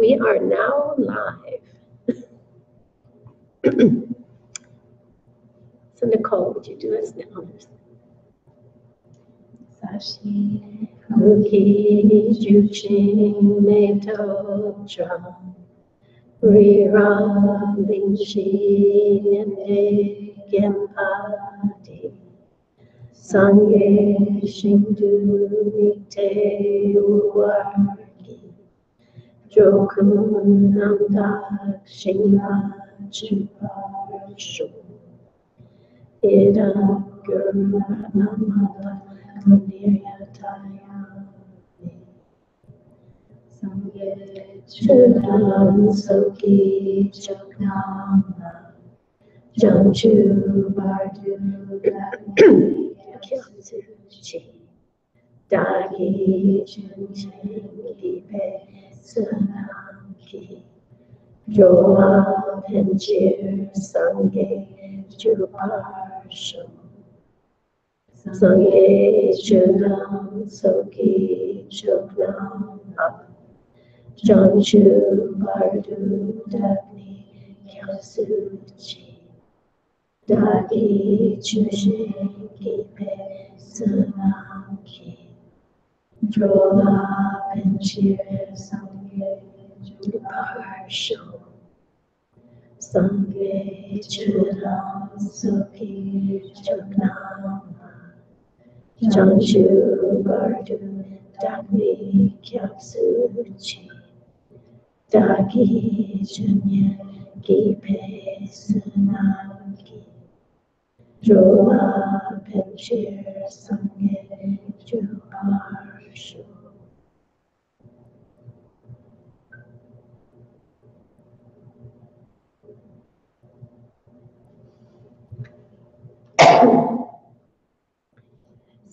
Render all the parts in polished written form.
We are now live. So Nicole, would you do us the honors? Sashi Muki Juching Meto Drum Rira Lingshi Nende Gempati Sangye Shindu Nikte Uwargi Jokun Namda Shinga Chiparshu Ida Gurma Namada Niriyataya Sangye Chudam Soki Choknama Janchu Bardu Kyatsuchi Dagi Chunchi Pe Sunamki Joa Penchir Sangye Chuparshu Sangye Chudam Soki Choknam Janchu Bardu Dagni Kyasuchi Dagi Chushi Kipe Sunamki Joa Penchir Sangye Chuparshu Sangye Chudam Soki Choknam Janchu Bardu Dagni Kyasuchi Dagi Junya Gipe Sunamki Joa Penchir Sangye Chuparshu.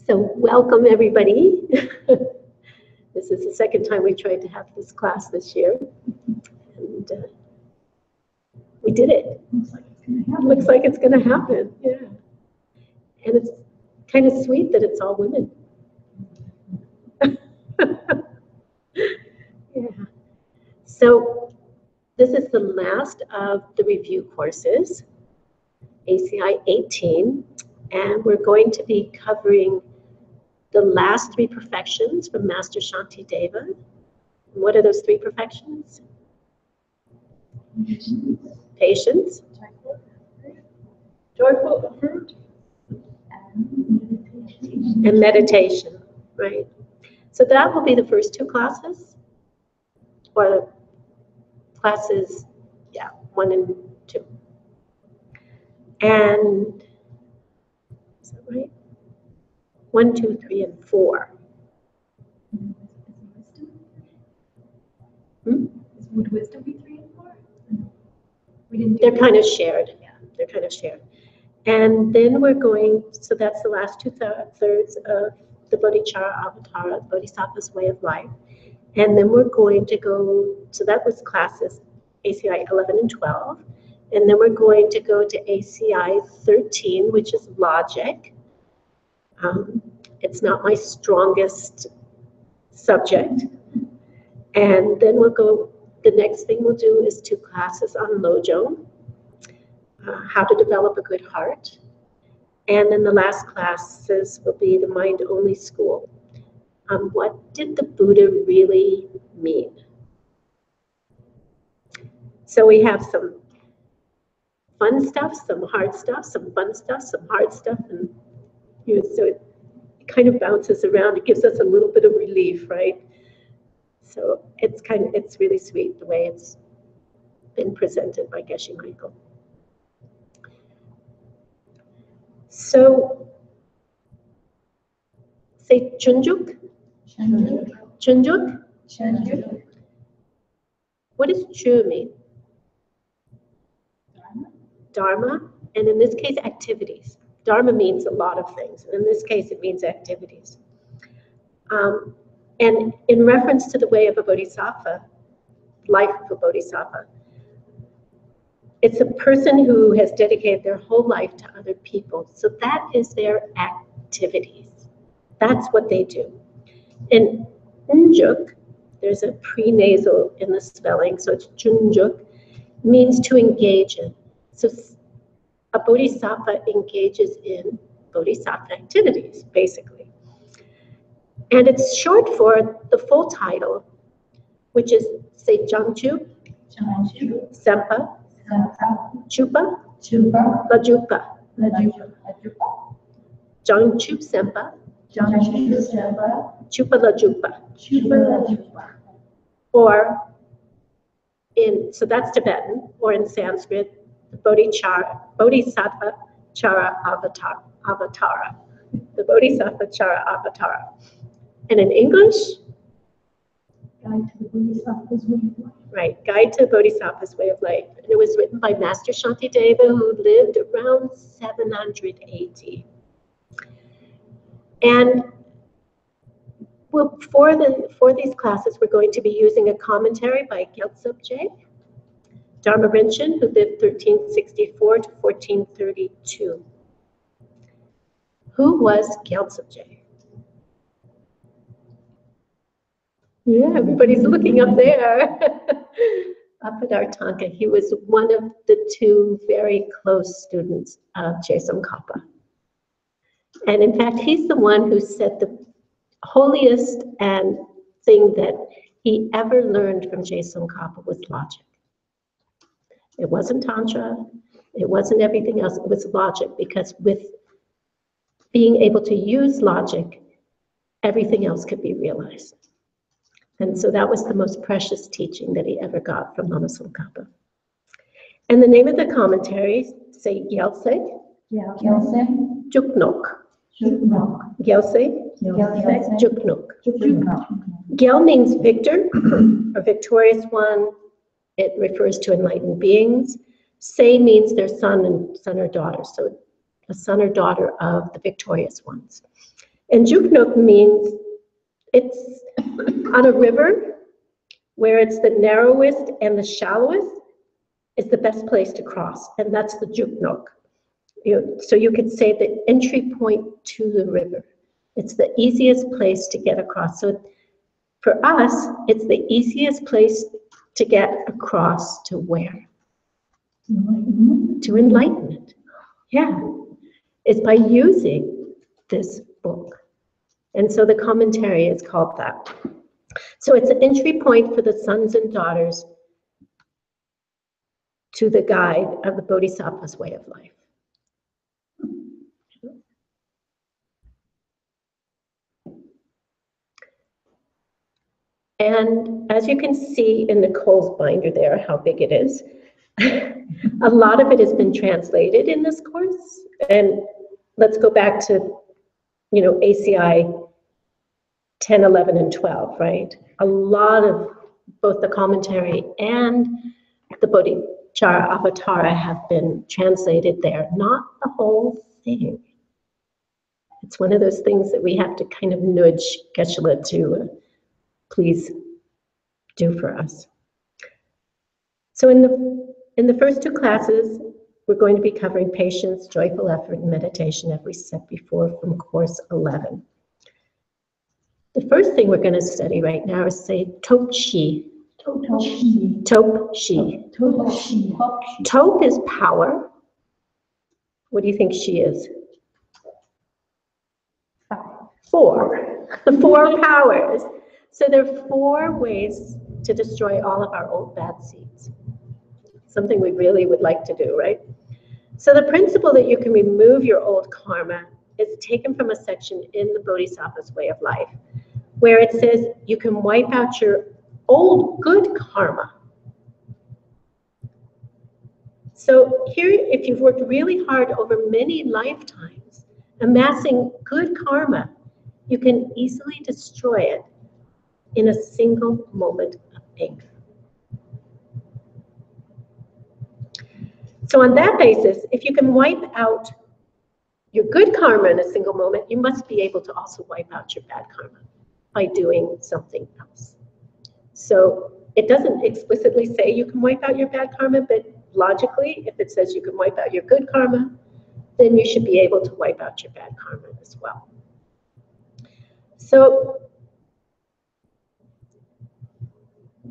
So welcome everybody. This is the second time we tried to have this class this year, and we did it. Looks like it's going to happen. Yeah, and it's kind of sweet that it's all women. Yeah. So this is the last of the review courses, ACI 18, and we're going to be covering the last three perfections from Master Shanti David. What are those three perfections? Patience, joyful fruit, and meditation, right? So that will be the first two classes, or classes, yeah, 1 and 2. And, is that right? 1, 2, 3, and 4. Would wisdom be 3 and 4? They're kind of shared. Yeah, they're kind of shared. And then we're going, so that's the last 2/3 of the Bodhicharya Avatar, the Bodhisattvas Way of Life. And then we're going to go, so that was classes ACI 11 and 12. And then we're going to go to ACI 13, which is logic. It's not my strongest subject. And then we'll go, the next thing we'll do is 2 classes on Lojong, how to develop a good heart. And then the last classes will be the mind-only school. What did the Buddha really mean? So we have some fun stuff, some hard stuff, some fun stuff, some hard stuff, and so it kind of bounces around. It gives us a little bit of relief, right? So it's really sweet the way it's been presented by Geshe Michael. So, say Chunjuk. Chunjuk. What does Chu mean? Dharma, and in this case, activities. Dharma means a lot of things, and in this case, it means activities. And in reference to the way of a bodhisattva, life of a bodhisattva, it's a person who has dedicated their whole life to other people. So that is their activities. That's what they do. And Njuk There's a prenasal in the spelling, so it's junjuk, means to engage in. So a bodhisattva engages in bodhisattva activities, basically. And it's short for the full title, which is, say, Jangchu, Sempa, Chupa, La Jupa. Jangchu Sempa, Chupa La Jupa. Or so that's Tibetan, or in Sanskrit, Bodhisattva Chara Avatara. The Bodhisattva Chara Avatara. And in English, Guide to the Bodhisattva's Way of Life. Right, Guide to the Bodhisattva's Way of Life. And it was written by Master Shanti David, who lived around 780. And well, for these classes, we're going to be using a commentary by Gyelse, Dharma Rinchen, who lived 1364 to 1432. Who was Gyelse? Yeah, everybody's looking up there. Up at Artanka. He was one of the two very close students of Gyelse. And in fact, he's the one who said the holiest and thing that he ever learned from Gyelse was logic. It wasn't Tantra, it wasn't everything else, it was logic, because with being able to use logic, everything else could be realized. And so that was the most precious teaching that he ever got from Lama Tsongkhapa. And the name of the commentary, say Gyelse, Juknok. Gyelse, Juknok. Gyel means victor, or victorious one. It refers to enlightened beings. Se means their son or daughter, so a son or daughter of the victorious ones. And Juknok means it's on a river where it's the narrowest and the shallowest is the best place to cross, and that's the Juknok. So you could say the entry point to the river. It's the easiest place to get across. So for us, it's the easiest place to get across to where? To enlightenment. Yeah. It's by using this book. And so the commentary is called that. So it's an entry point for the sons and daughters to the guide of the Bodhisattva's way of life. And as you can see in Nicole's binder there, how big it is, a lot of it has been translated in this course. And let's go back to, ACI 10, 11, and 12, right? A lot of both the commentary and the Bodhichara Avatara have been translated there, not the whole thing. It's one of those things that we have to kind of nudge Geshe-la to please do for us. So in the first two classes, we're going to be covering patience, joyful effort, and meditation, as we said before, from course 11. The first thing we're going to study right now is say Top Shi. Top Shi. Top is power. What do you think Shi is? 4. 4 powers. So there are 4 ways to destroy all of our old bad seeds. Something we really would like to do, right? So the principle that you can remove your old karma is taken from a section in the Bodhisattva's Way of Life, where it says you can wipe out your old good karma. So here, if you've worked really hard over many lifetimes, amassing good karma, you can easily destroy it in a single moment of anger. So on that basis, if you can wipe out your good karma in a single moment, you must be able to also wipe out your bad karma by doing something else. So it doesn't explicitly say you can wipe out your bad karma, but logically, if it says you can wipe out your good karma, then you should be able to wipe out your bad karma as well. So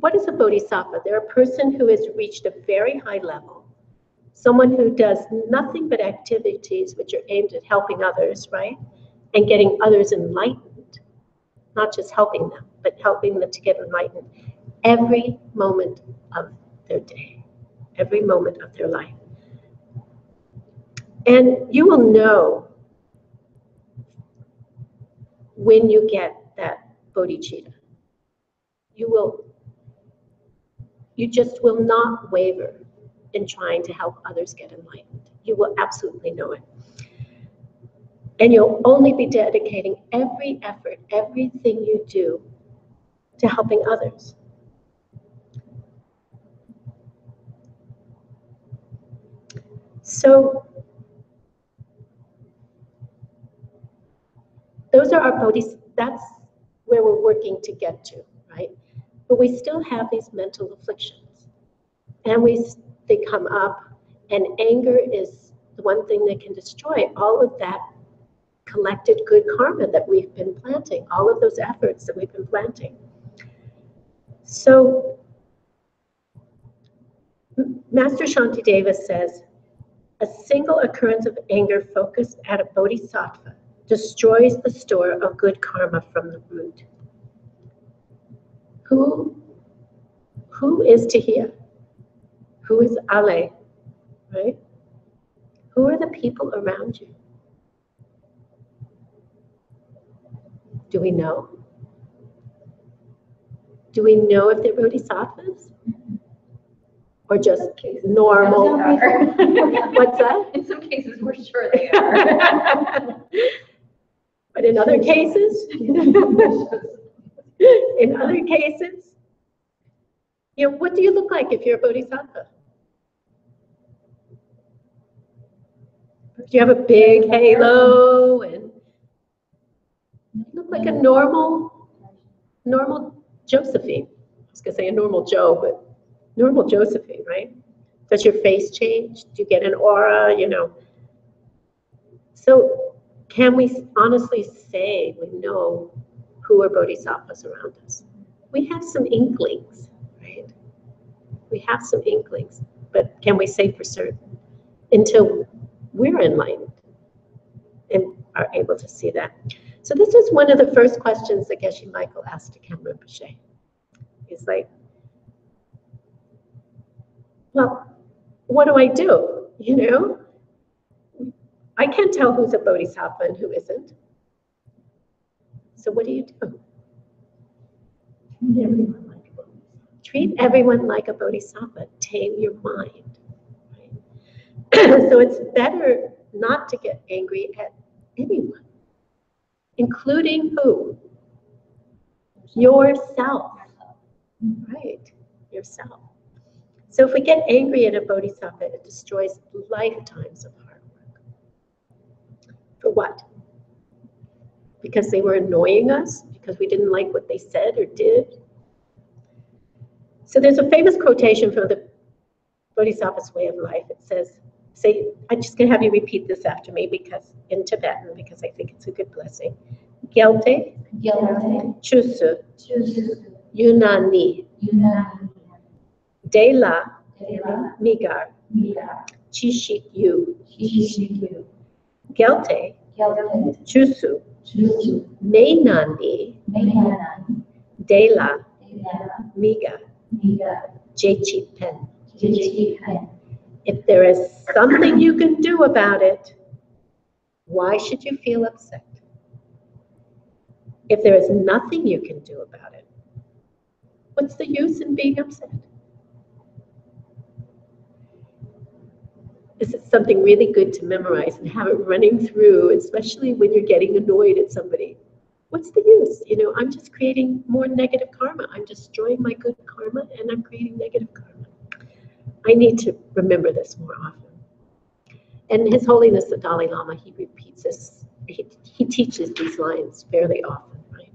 what is a bodhisattva? They're a person who has reached a very high level, someone who does nothing but activities which are aimed at helping others, right? And getting others enlightened, not just helping them, but helping them to get enlightened every moment of their day, every moment of their life. And you will know when you get that bodhicitta. You just will not waver in trying to help others get enlightened. You will absolutely know it. And you'll only be dedicating every effort, everything you do to helping others. So those are our bodhis. That's where we're working to get to, right? But we still have these mental afflictions, and they come up, and anger is the one thing that can destroy all of that collected good karma that we've been planting, all of those efforts that we've been planting. So Master Shanti Davis says, a single occurrence of anger focused at a bodhisattva destroys the store of good karma from the root. Who is Tahia? Who is Ale? Right? Who are the people around you? Do we know? Do we know if they're bodhisattvas? Or just normal? What's that? In some cases, we're sure they are. But in other cases, what do you look like if you're a bodhisattva? Do you have a big halo and you look like a normal Josephine? I was gonna say a normal Joe, but normal Josephine, right? Does your face change? Do you get an aura, So can we honestly say we know who are bodhisattvas around us? We have some inklings, right? We have some inklings, but can we say for certain? Until we're enlightened and are able to see that. So this is one of the first questions that Geshe Michael asked to Khem Rinpoche. He's like, well, what do I do? I can't tell who's a bodhisattva and who isn't. So what do you do? Treat everyone like a bodhisattva. Tame your mind. Right? So it's better not to get angry at anyone, including who? Yourself. Right, yourself. So if we get angry at a bodhisattva, it destroys lifetimes of hard work. For what? Because they were annoying us? Because we didn't like what they said or did? So there's a famous quotation from the Bodhisattvas Way of Life. It says, I'm just going to have you repeat this after me in Tibetan, because I think it's a good blessing. Gyelte, Chusu, Yunani, Dela, Migar, Chishik Yu, Gyelte, Chusu, Meinandi, Dela, Miga, Jechit Pen. If there is something you can do about it, why should you feel upset? If there is nothing you can do about it, what's the use in being upset? This is something really good to memorize and have it running through, especially when you're getting annoyed at somebody. What's the use? I'm just creating more negative karma. I'm destroying my good karma and I'm creating negative karma. I need to remember this more often. And His Holiness the Dalai Lama, he repeats this. He teaches these lines fairly often, right?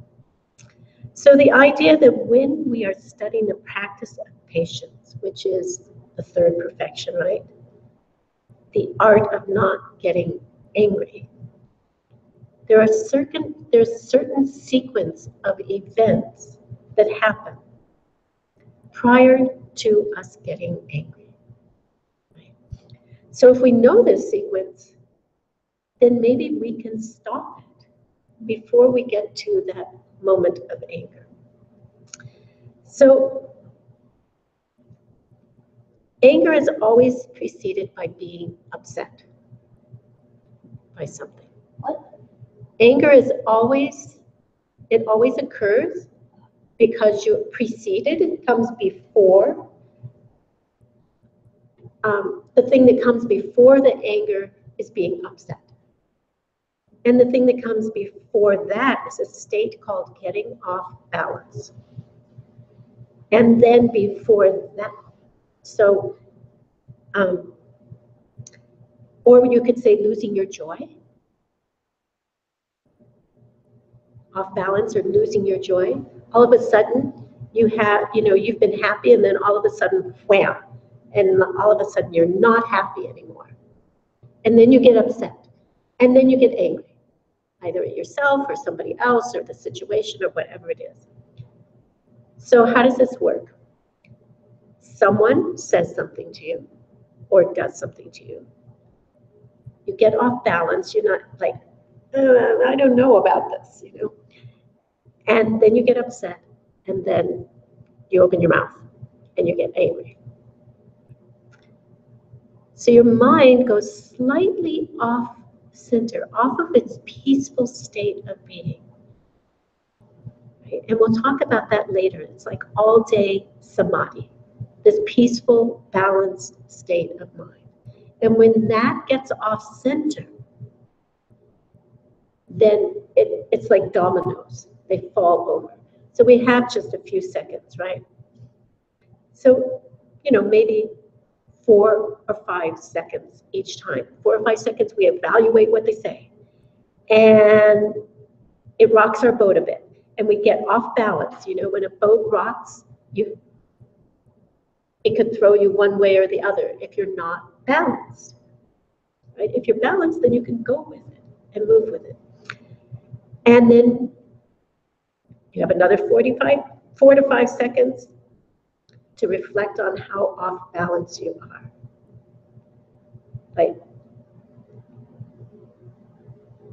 So the idea that when we are studying the practice of patience, which is the third perfection, right? The art of not getting angry. There's certain sequence of events that happen prior to us getting angry. Right? So if we know this sequence, then maybe we can stop it before we get to that moment of anger. So anger is always preceded by being upset by something. What? Anger is always, it always occurs because you're preceded, it comes before. The thing that comes before the anger is being upset. And the thing that comes before that is a state called getting off balance. And then before that, so, or you could say losing your joy, off balance or losing your joy. All of a sudden, you have, you've been happy, and then all of a sudden, wham, and all of a sudden you're not happy anymore. And then you get upset, and then you get angry, either at yourself or somebody else or the situation or whatever it is. So how does this work? Someone says something to you or does something to you. You get off balance. You're not like, I don't know about this, And then you get upset, and then you open your mouth and you get angry. So your mind goes slightly off center, off of its peaceful state of being. Right? And we'll talk about that later. It's like all day samadhi, this peaceful, balanced state of mind. And when that gets off center, then it's like dominoes. They fall over. So we have just a few seconds, right? So, maybe 4 or 5 seconds each time. 4 or 5 seconds, we evaluate what they say. And it rocks our boat a bit. And we get off balance. When a boat rocks, it could throw you one way or the other if you're not balanced. Right? If you're balanced, then you can go with it and move with it. And then you have another 4 to 5 seconds to reflect on how off balance you are. Like,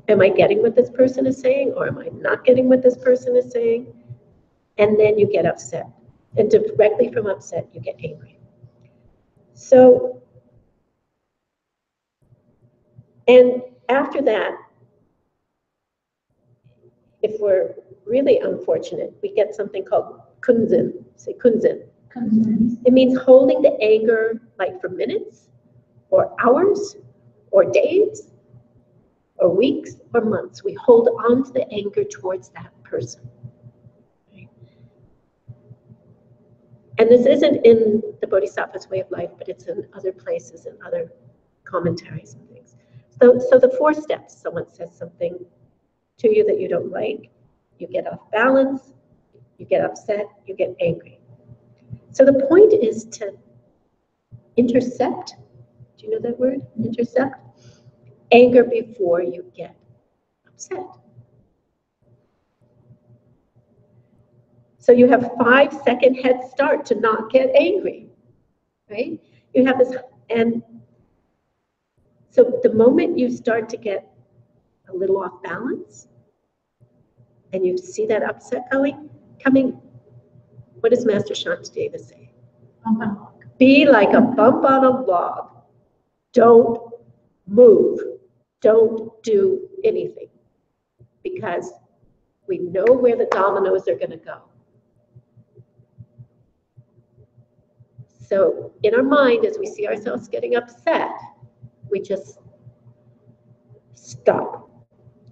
am I getting what this person is saying, or am I not getting what this person is saying? And then you get upset. And directly from upset, you get angry. So, and after that, if we're really unfortunate, we get something called kunzen. Say kunzen. It means holding the anger like for minutes or hours or days or weeks or months. We hold on to the anger towards that person. Right? And this isn't in the Bodhisattvas Way of Life, but it's in other places and other commentaries and things. So the 4 steps: someone says something to you that you don't like, you get off balance, you get upset, you get angry. So the point is to intercept. Do you know that word? Intercept? Anger before you get upset. So you have 5-second head start to not get angry, right? You have this, and so the moment you start to get a little off balance, and you see that upset coming, what does Master Shanti Davis say? Be like a bump on a log. Don't move. Don't do anything. Because we know where the dominoes are going to go. So in our mind, as we see ourselves getting upset, we just stop.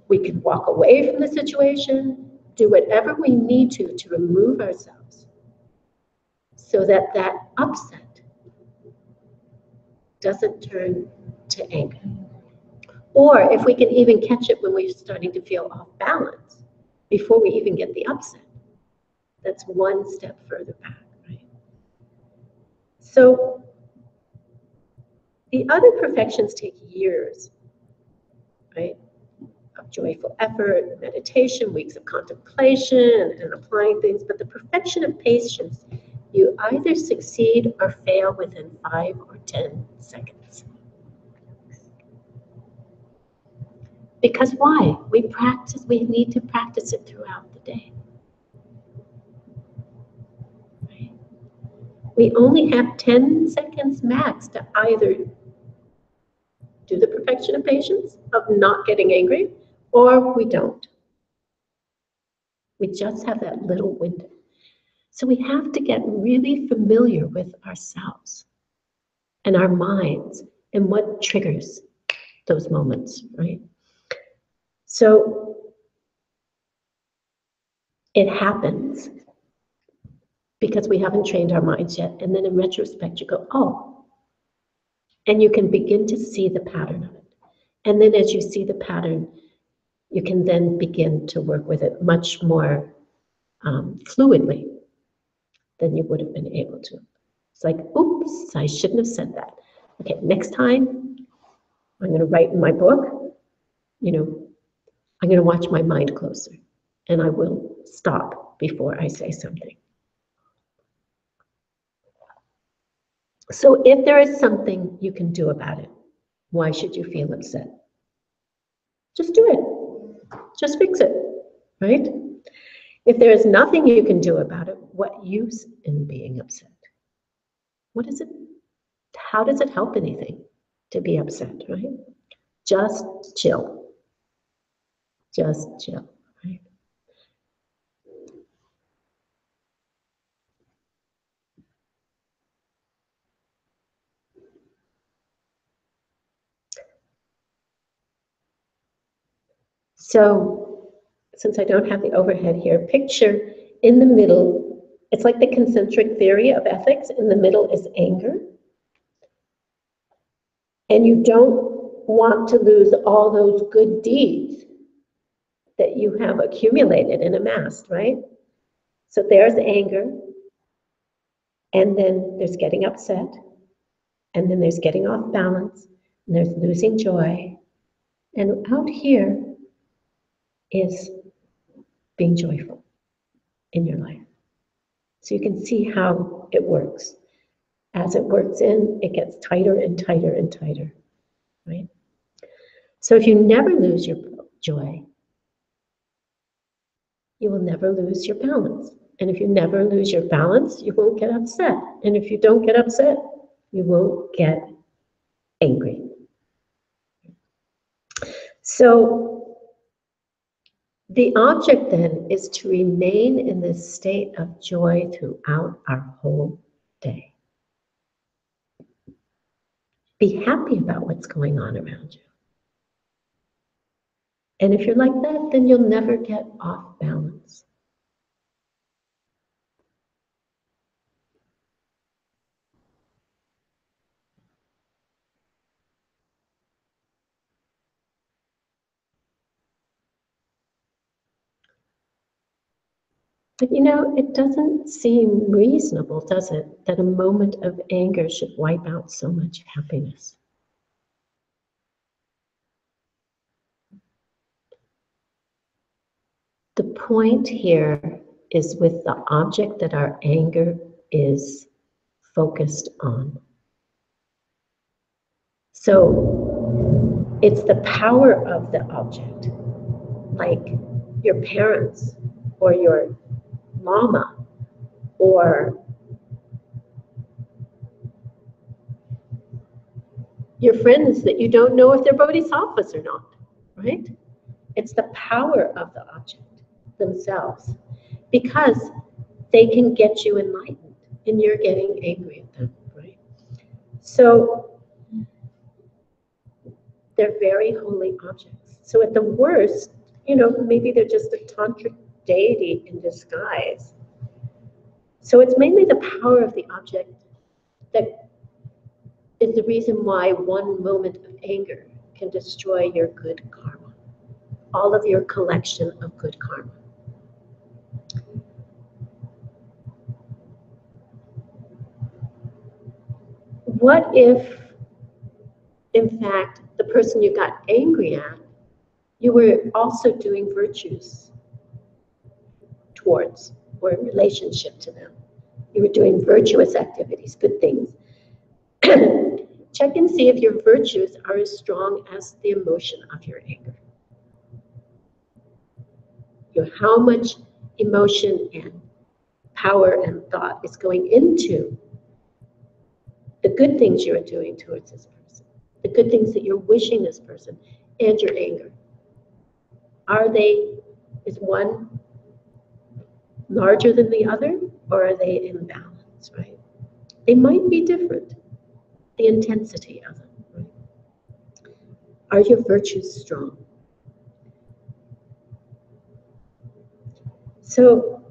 We can walk away from the situation, do whatever we need to remove ourselves so that that upset doesn't turn to anger. Or if we can even catch it when we're starting to feel off balance before we even get the upset, that's one step further back, right? So the other perfections take years, right? Of joyful effort, meditation, weeks of contemplation, and applying things. But the perfection of patience You either succeed or fail within 5 or 10 seconds. Because why? We need to practice it throughout the day. Right? We only have 10 seconds max to either do the perfection of patience, of not getting angry, or we don't. We just have that little window. So we have to get really familiar with ourselves and our minds and what triggers those moments, right? So it happens because we haven't trained our minds yet. And then in retrospect, you go, oh, and you can begin to see the pattern of it. And then as you see the pattern, you can then begin to work with it much more fluidly than you would have been able to. It's like, oops, I shouldn't have said that. Okay, next time, I'm going to write in my book, I'm going to watch my mind closer, and I will stop before I say something. So if there is something you can do about it, why should you feel upset? Just do it. Just fix it, right? If there is nothing you can do about it, what use in being upset? What is it? How does it help anything to be upset, right? Just chill. Just chill, right? So, since I don't have the overhead here, picture in the middle, it's like the concentric theory of ethics. In the middle is anger. And you don't want to lose all those good deeds that you have accumulated and amassed, right? So there's anger, and then there's getting upset, and then there's getting off balance, and there's losing joy. And out here is being joyful in your life. So you can see how it works. As it works in, it gets tighter and tighter and tighter, right? So if you never lose your joy, you will never lose your balance. And if you never lose your balance, you won't get upset. And if you don't get upset, you won't get angry. So the object then is to remain in this state of joy throughout our whole day. Be happy about what's going on around you. And if you're like that, then you'll never get off balance. But it doesn't seem reasonable, does it, that a moment of anger should wipe out so much happiness? The point here is with the object that our anger is focused on. So it's the power of the object, like your parents or your mama or your friends that you don't know if they're bodhisattvas or not, right? It's the power of the object themselves, because they can get you enlightened and you're getting angry at them, right? So they're very holy objects. So at the worst, maybe they're just a tantric deity in disguise. So it's mainly the power of the object that is the reason why one moment of anger can destroy your good karma, all of your collection of good karma. What if, in fact, the person you got angry at, you were also doing virtues towards or in relationship to them? You were doing virtuous activities, good things. Check and see if your virtues are as strong as the emotion of your anger. How much emotion and power and thought is going into the good things you're doing towards this person, the good things that you're wishing this person, and your anger. Is one larger than the other, or are they in balance, right? They might be different, the intensity of them, right? Are your virtues strong? So,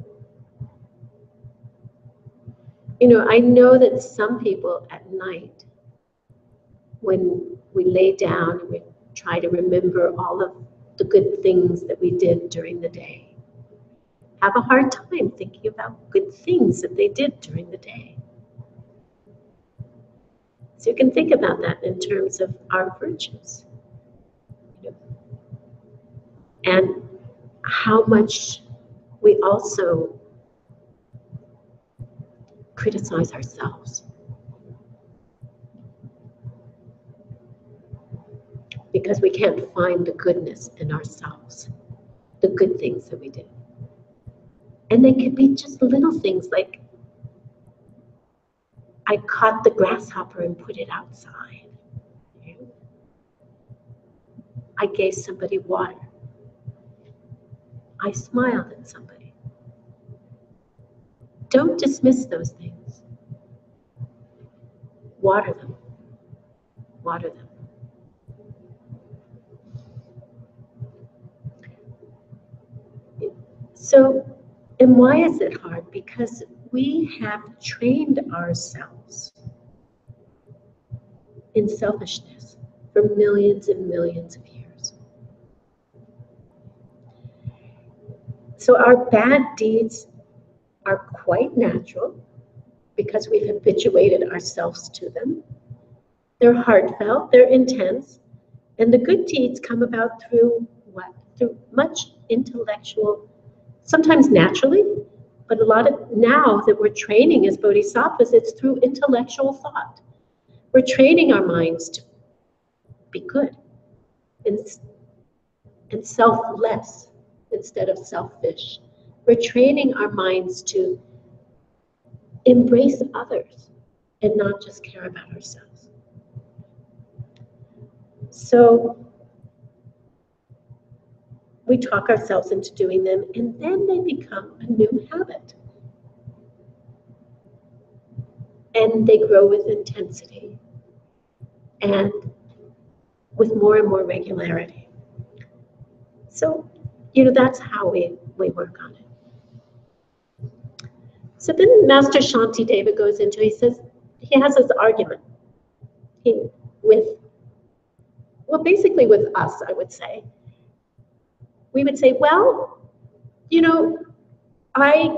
I know that some people at night, when we lay down and we try to remember all of the good things that we did during the day, have a hard time thinking about good things that they did during the day. So you can think about that in terms of our virtues. And how much we also criticize ourselves. Because we can't find the goodness in ourselves, the good things that we did. And they could be just little things like, I caught the grasshopper and put it outside. I gave somebody water. I smiled at somebody. Don't dismiss those things. Water them. Water them. So, and why is it hard? Because we have trained ourselves in selfishness for millions and millions of years. So our bad deeds are quite natural because we've habituated ourselves to them. They're heartfelt, they're intense, and the good deeds come about through what? Through much intellectual, sometimes naturally, but a lot of now that we're training as bodhisattvas, it's through intellectual thought. We're training our minds to be good and selfless instead of selfish. We're training our minds to embrace others and not just care about ourselves. So we talk ourselves into doing them, and then they become a new habit. And they grow with intensity and with more and more regularity. So, that's how we work on it. So then Master Shanti David goes into, he says, he has this argument basically with us, I would say. We would say, well, I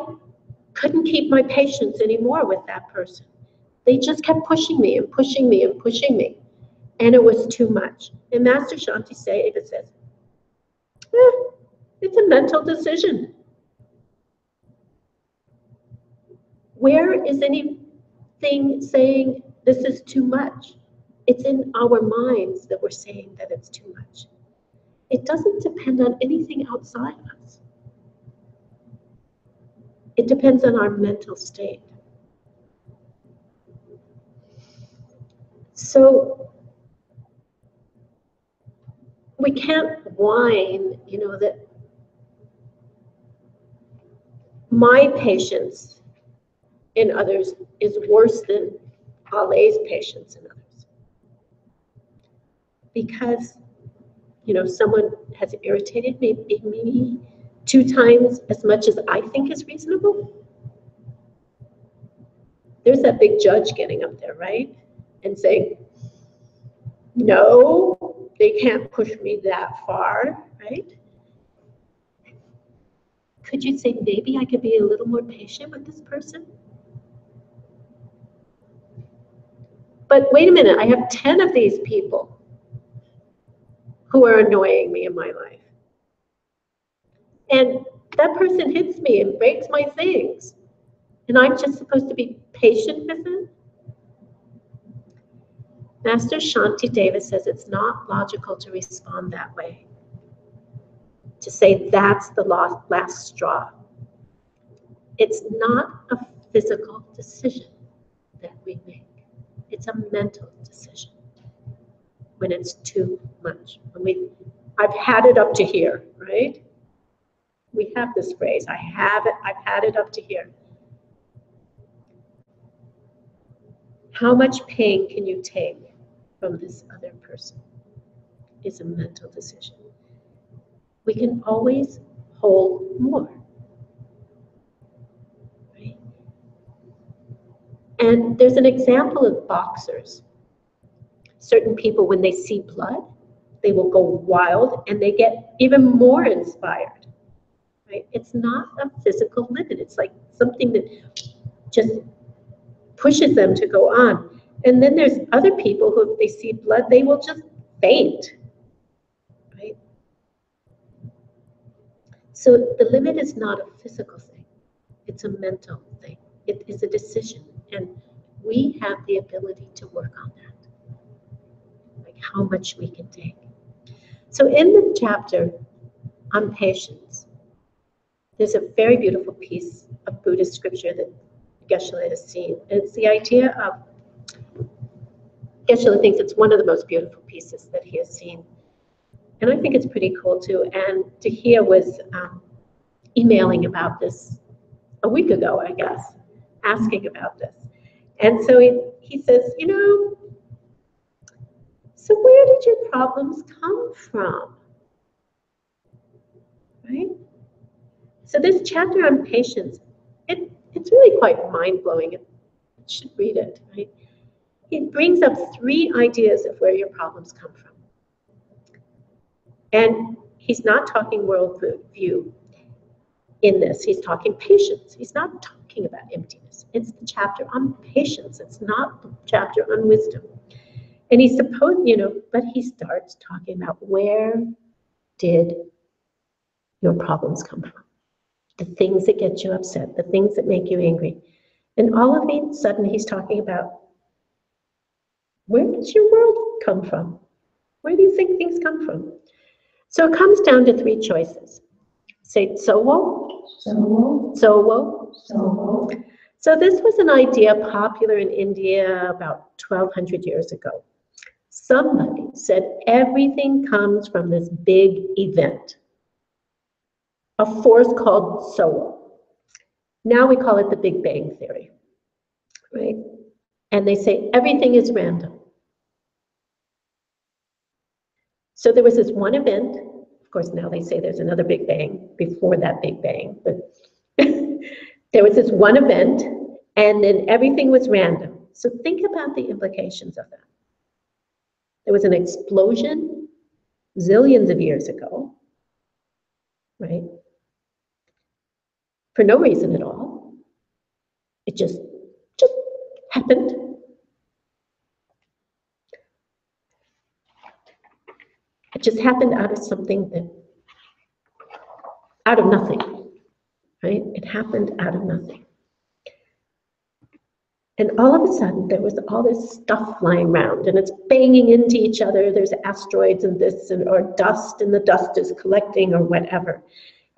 couldn't keep my patience anymore with that person. They just kept pushing me and pushing me and pushing me. And it was too much. And Master Shanti David says, it's a mental decision. Where is anything saying this is too much? It's in our minds that we're saying that it's too much. It doesn't depend on anything outside us. It depends on our mental state. So we can't whine, that my patience in others is worse than Ale's patience in others. Because, someone has irritated me maybe 2 times as much as I think is reasonable. There's that big judge getting up there, right? And saying, no, they can't push me that far, right? Could you say, maybe I could be a little more patient with this person? But wait a minute, I have 10 of these people who are annoying me in my life. And that person hits me and breaks my things. And I'm just supposed to be patient with it? Master Shanti Davis says it's not logical to respond that way. To say that's the last straw. It's not a physical decision that we make. It's a mental decision when it's too much. I've had it up to here, right? We have this phrase, I've had it up to here. How much pain can you take from this other person is a mental decision. We can always hold more. Right? And there's an example of boxers. Certain people, when they see blood, they will go wild and they get even more inspired. Right? It's not a physical limit. It's like something that just pushes them to go on. And then there's other people who, if they see blood, they will just faint. Right? So the limit is not a physical thing. It's a mental thing. It is a decision. And we have the ability to work on that. Like how much we can take. So in the chapter on patience, there's a very beautiful piece of Buddhist scripture that Gyelse has seen. It's the idea of, Gyelse thinks it's one of the most beautiful pieces that he has seen. And I think it's pretty cool too. And Tahir was emailing about this a week ago, I guess, asking about this. And so he says, you know, so where did your problems come from? Right? So this chapter on patience, it's really quite mind-blowing. You should read it, right? It brings up 3 ideas of where your problems come from. And he's not talking worldview in this. He's talking patience. He's not talking about emptiness. It's the chapter on patience. It's not the chapter on wisdom. And he's supposed, but he starts talking about where did your problems come from? The things that get you upset, the things that make you angry. And all of a sudden he's talking about, where does your world come from? Where do you think things come from? So it comes down to 3 choices. Say Tsowo. Tsowo. Tsowo. Tsowo. So this was an idea popular in India about 1,200 years ago. Somebody said everything comes from this big event, a force called Tsowo. Now we call it the Big Bang Theory, right? And they say everything is random. So there was this one event. Of course, now they say there's another Big Bang before that Big Bang. But there was this one event, and then everything was random. So think about the implications of that. There was an explosion zillions of years ago, right? For no reason at all. It just happened. It just happened out of something out of nothing, right? It happened out of nothing. And all of a sudden, there was all this stuff flying around, and it's banging into each other. There's asteroids and this, or dust, and the dust is collecting, or whatever.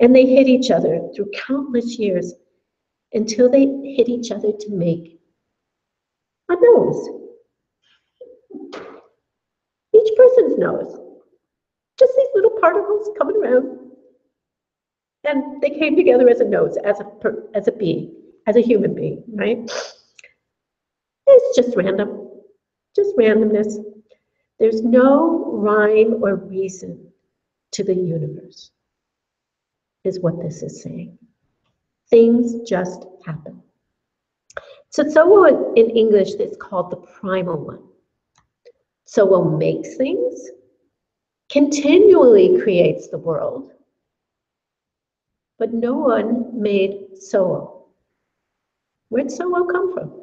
And they hit each other through countless years until they hit each other to make a nose. Each person's nose. Just these little particles coming around. And they came together as a nose, as a being, as a human being, right? It's just random, just randomness. There's no rhyme or reason to the universe, is what this is saying. Things just happen. So Tsowo in English is called the primal one. Tsowo makes things, continually creates the world, but no one made Tsowo. Where'd Tsowo come from?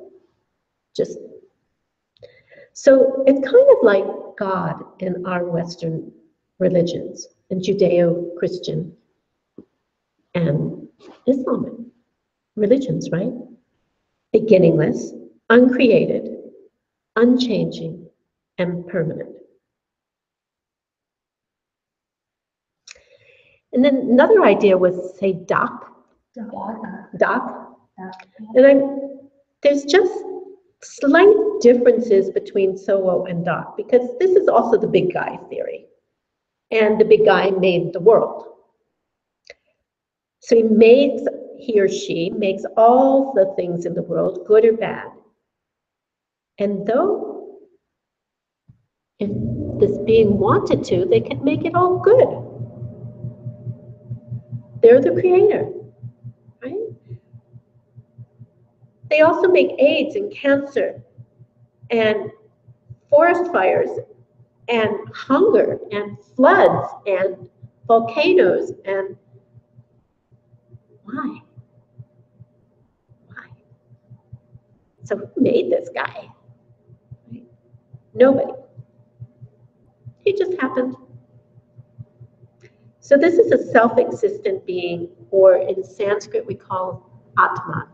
So it's kind of like God in our Western religions, in Judeo-Christian and Islamic religions, right? beginningless, uncreated, unchanging, and permanent. And then another idea was, say, DOC. And there's just slight differences between SOO and DOC, because this is also the big guy theory. And the big guy made the world. So he or she makes all the things in the world, good or bad. And though, if this being wanted to, they could make it all good. They're the creator, right? They also make AIDS and cancer and forest fires and hunger and floods and volcanoes and why? Why? So who made this guy? Right? Nobody. He just happened. So this is a self-existent being, or in Sanskrit we call Atman.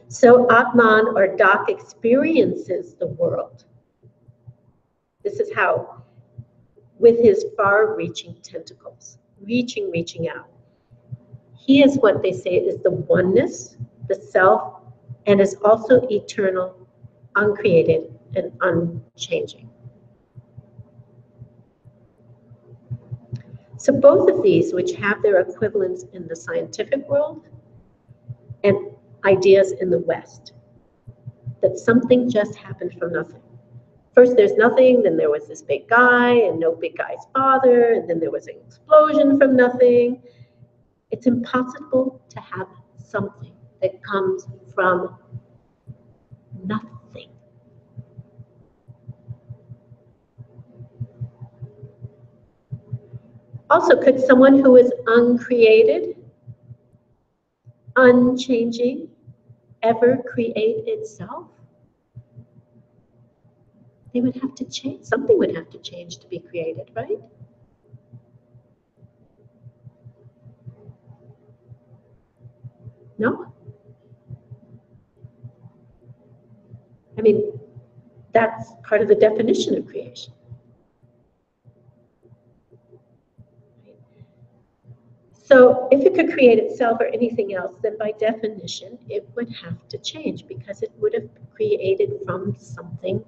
So Atman, or DOC, experiences the world. This is how, with his far-reaching tentacles, reaching out. He is what they say is the oneness, the self, and is also eternal, uncreated, and unchanging. So both of these, which have their equivalents in the scientific world and ideas in the West, that something just happened from nothing. First there's nothing, then there was this big guy, and no big guy's father, and then there was an explosion from nothing. It's impossible to have something that comes from nothing. Also, could someone who is uncreated, unchanging, ever create itself? They would have to change. Something would have to change to be created, right? No? I mean, that's part of the definition of creation. So if it could create itself or anything else, then by definition, it would have to change, because it would have created from something.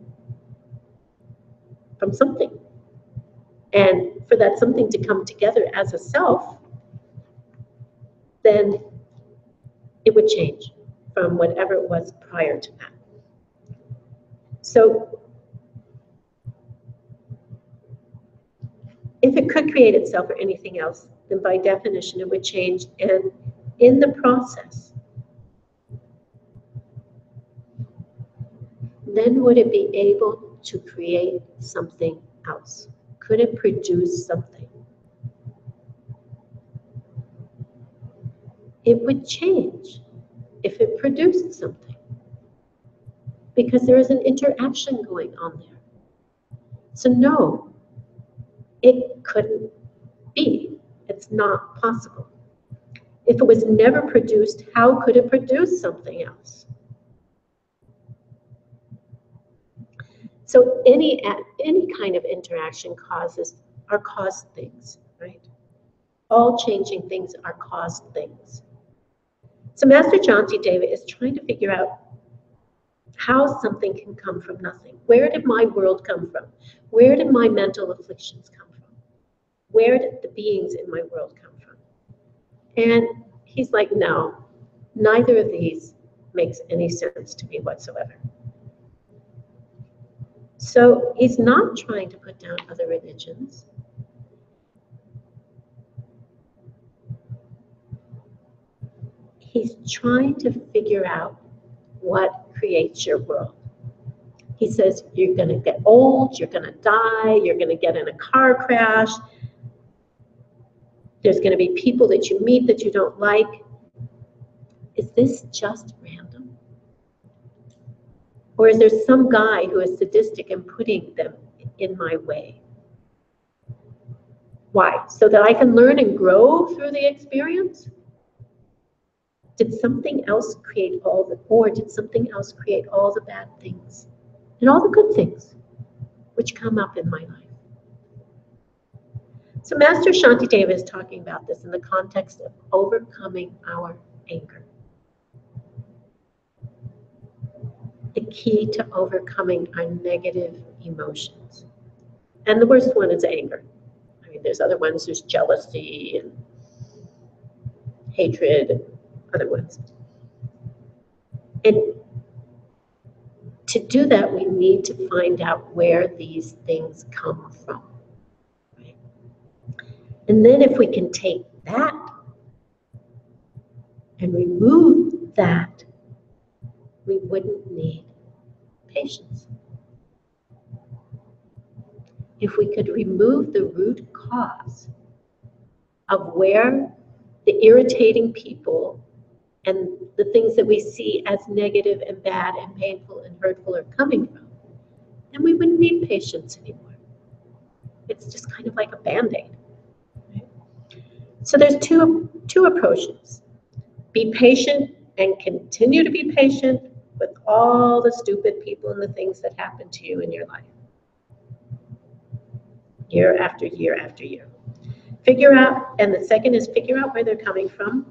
And for that something to come together as a self, then it would change from whatever it was prior to that. So if it could create itself or anything else, then by definition it would change, and in the process, then would it be able to create something else? Could it produce something? It would change if it produced something, because there is an interaction going on there. So no, it couldn't be. It's not possible. If it was never produced, how could it produce something else? So any kind of interaction causes things, right? All changing things are caused things. So Master Chauncey David is trying to figure out how something can come from nothing. Where did my world come from? Where did my mental afflictions come from? Where did the beings in my world come from? And he's like, no, neither of these makes any sense to me whatsoever. So he's not trying to put down other religions. He's trying to figure out what creates your world. He says, you're going to get old, you're going to die, you're going to get in a car crash. There's going to be people that you meet that you don't like. Is this just random? Or is there some guy who is sadistic and putting them in my way? Why? So that I can learn and grow through the experience? Did something else create all the, or did something else create all the bad things and all the good things which come up in my life? So Master Shanti David is talking about this in the context of overcoming our anger. The key to overcoming our negative emotions. And the worst one is anger. I mean, there's other ones, there's jealousy and hatred and other ones. And to do that, we need to find out where these things come from. Right? And then if we can take that and remove that, we wouldn't need patience. If we could remove the root cause of where the irritating people and the things that we see as negative and bad and painful and hurtful are coming from, then we wouldn't need patience anymore. It's just kind of like a Band-Aid. Right? So there's two approaches. Be patient and continue to be patient with all the stupid people and the things that happen to you in your life. Year after year after year. Figure out, and the second is figure out where they're coming from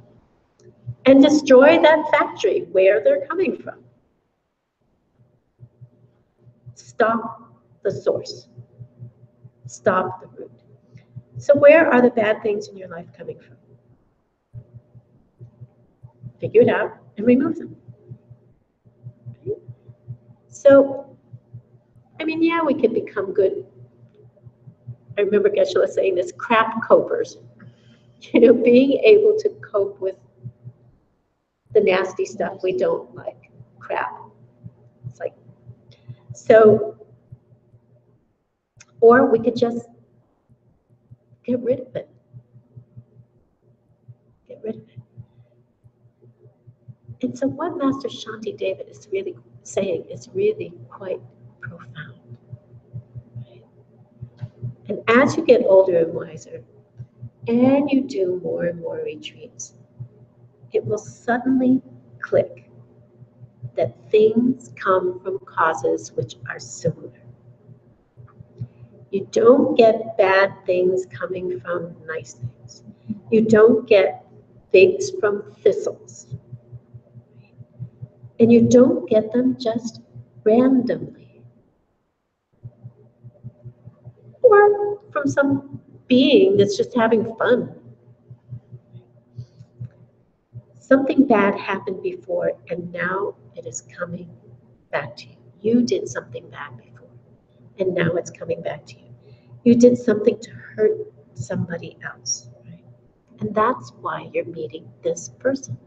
and destroy that factory where they're coming from. Stop the source. Stop the root. So where are the bad things in your life coming from? Figure it out and remove them. Okay? So, I mean, yeah, we could become good. I remember Gyelse saying this, crap copers. You know, being able to cope with the nasty stuff we don't like. Crap. It's like, so, or we could just get rid of it. Get rid of it. And so what Master Shanti David is really saying is really quite profound. Right? And as you get older and wiser, and you do more and more retreats, it will suddenly click that things come from causes which are similar. You don't get bad things coming from nice things. You don't get figs from thistles. And you don't get them just randomly. Or from some being that's just having fun. Something bad happened before, and now it is coming back to you. You did something bad before, and now it's coming back to you. You did something to hurt somebody else, right? And that's why you're meeting this person.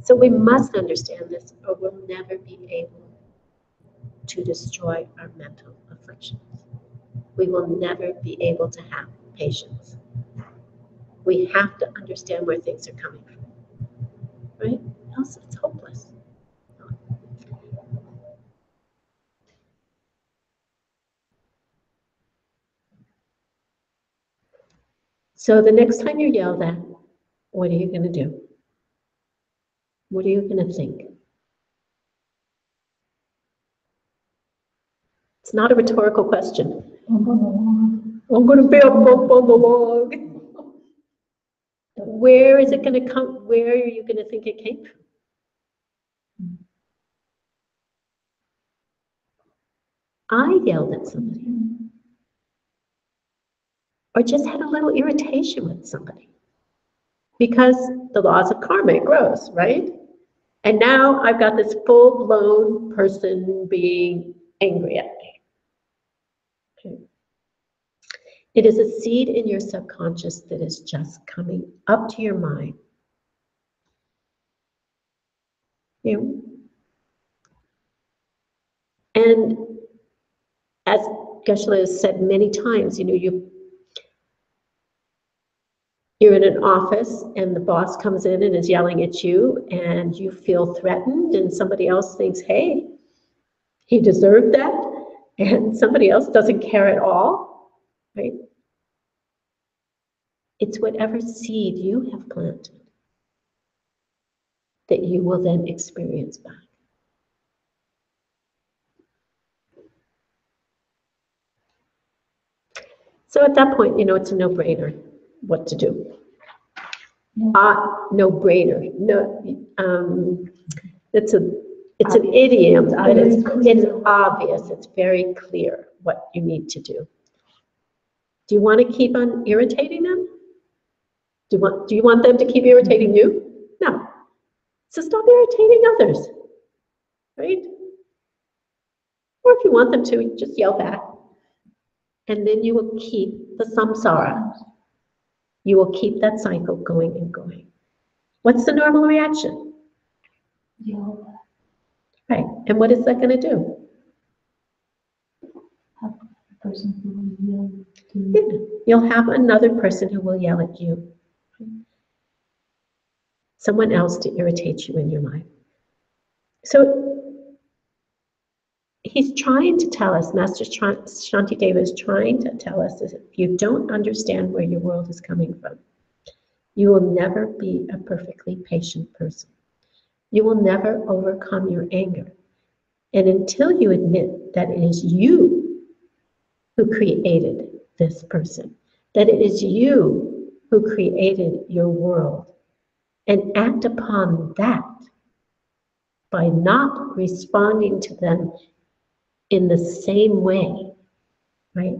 So we must understand this, or we'll never be able to destroy our mental afflictions. We will never be able to have patience. We have to understand where things are coming from, right? Else it's hopeless. So the next time you're yelled at, what are you going to do? What are you going to think? It's not a rhetorical question. I'm going to be up on the log. Where is it going to come? Where are you going to think it came from? I yelled at somebody. Or just had a little irritation with somebody. Because the laws of karma, it grows, right? And now I've got this full-blown person being angry at me. Okay. It is a seed in your subconscious that is just coming up to your mind. You know? And as Gyelse has said many times, you know, you're in an office and the boss comes in and is yelling at you and you feel threatened and somebody else thinks, hey, he deserved that, and somebody else doesn't care at all, right? It's whatever seed you have planted. that you will then experience back. So at that point, it's a no-brainer what to do. No-brainer. No, it's an idiom, but it's obvious. It's very clear what you need to do. Do you want to keep on irritating them? Do you want them to keep irritating you? No. So stop irritating others, right? Or if you want them to, just yell back. And then you will keep the samsara. You will keep that cycle going and going. What's the normal reaction? Yell. Right. And what is that going to do? Have a person who will yell to you. You'll have another person who will yell at you. Someone else to irritate you in your life. So he's trying to tell us, Master Shanti David is trying to tell us that if you don't understand where your world is coming from, you will never be a perfectly patient person. You will never overcome your anger. And until you admit that it is you who created this person, that it is you who created your world, and act upon that by not responding to them in the same way, right?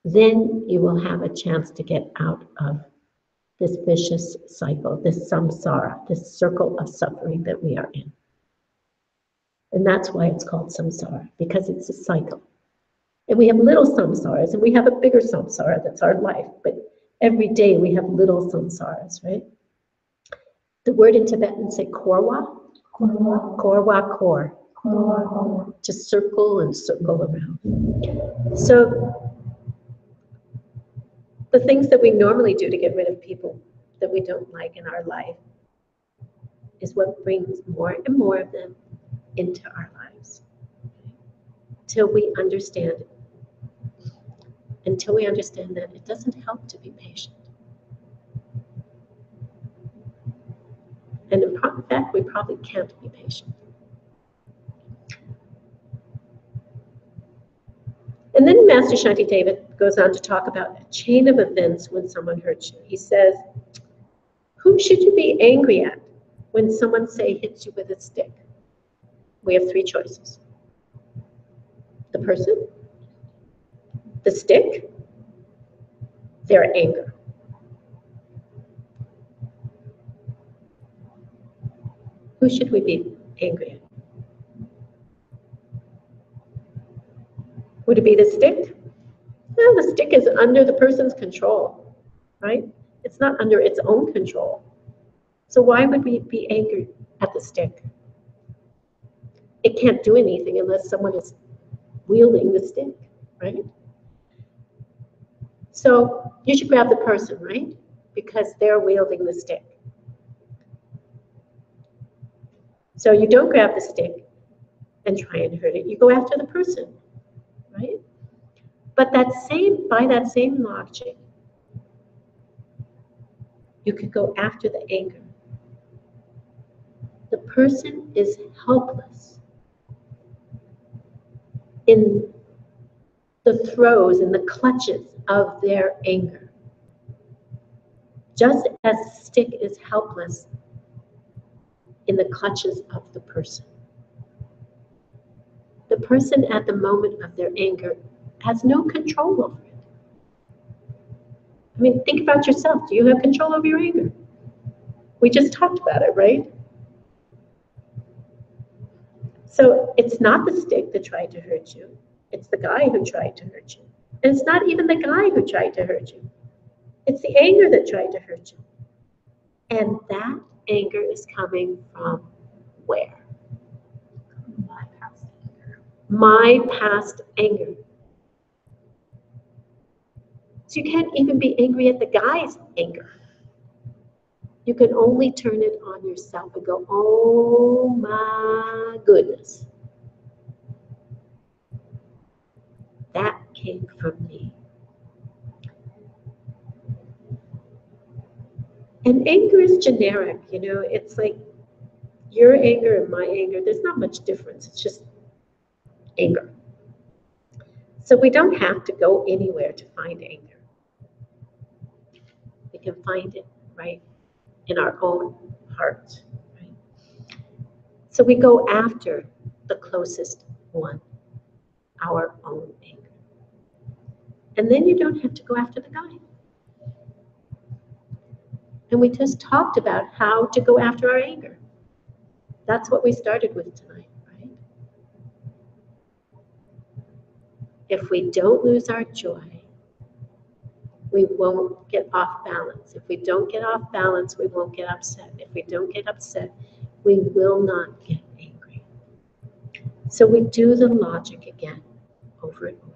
Then you will have a chance to get out of this vicious cycle, this samsara, this circle of suffering that we are in. And that's why it's called samsara, because it's a cycle. And we have little samsaras, and we have a bigger samsara, that's our life. But every day we have little samsaras, right? The word in Tibetan say korwa. Korwa. Korwa, kor. Korwa, korwa. To circle and circle around. So the things that we normally do to get rid of people that we don't like in our life is what brings more and more of them into our lives. Till we understand it. Until we understand that it doesn't help to be patient. And in fact, we probably can't be patient. And then Master Shanti David goes on to talk about a chain of events when someone hurts you. He says, who should you be angry at when someone, say, hits you with a stick? We have three choices. The person, the stick, their anger. Who should we be angry at? Would it be the stick? No, the stick is under the person's control, right? It's not under its own control. So why would we be angry at the stick? It can't do anything unless someone is wielding the stick, right? So you should grab the person, right? Because they're wielding the stick. So you don't grab the stick and try and hurt it. You go after the person, right? But by that same logic, you could go after the anger. The person is helpless in the throes, in the clutches of their anger. Just as the stick is helpless in the clutches of the person. The person at the moment of their anger has no control over it. I mean, think about yourself. Do you have control over your anger? We just talked about it, right? So it's not the stick that tried to hurt you. It's the guy who tried to hurt you. And it's not even the guy who tried to hurt you. It's the anger that tried to hurt you. And that anger is coming from where? My past anger. My past anger. So you can't even be angry at the guy's anger. You can only turn it on yourself and go, oh my goodness. That take from me. And anger is generic, you know, it's like your anger and my anger, there's not much difference, it's just anger. So we don't have to go anywhere to find anger. We can find it right in our own heart. Right? So we go after the closest one, our own anger. And then you don't have to go after the guy. And we just talked about how to go after our anger. That's what we started with tonight, right? If we don't lose our joy, we won't get off balance. If we don't get off balance, we won't get upset. If we don't get upset, we will not get angry. So we do the logic again, over and over.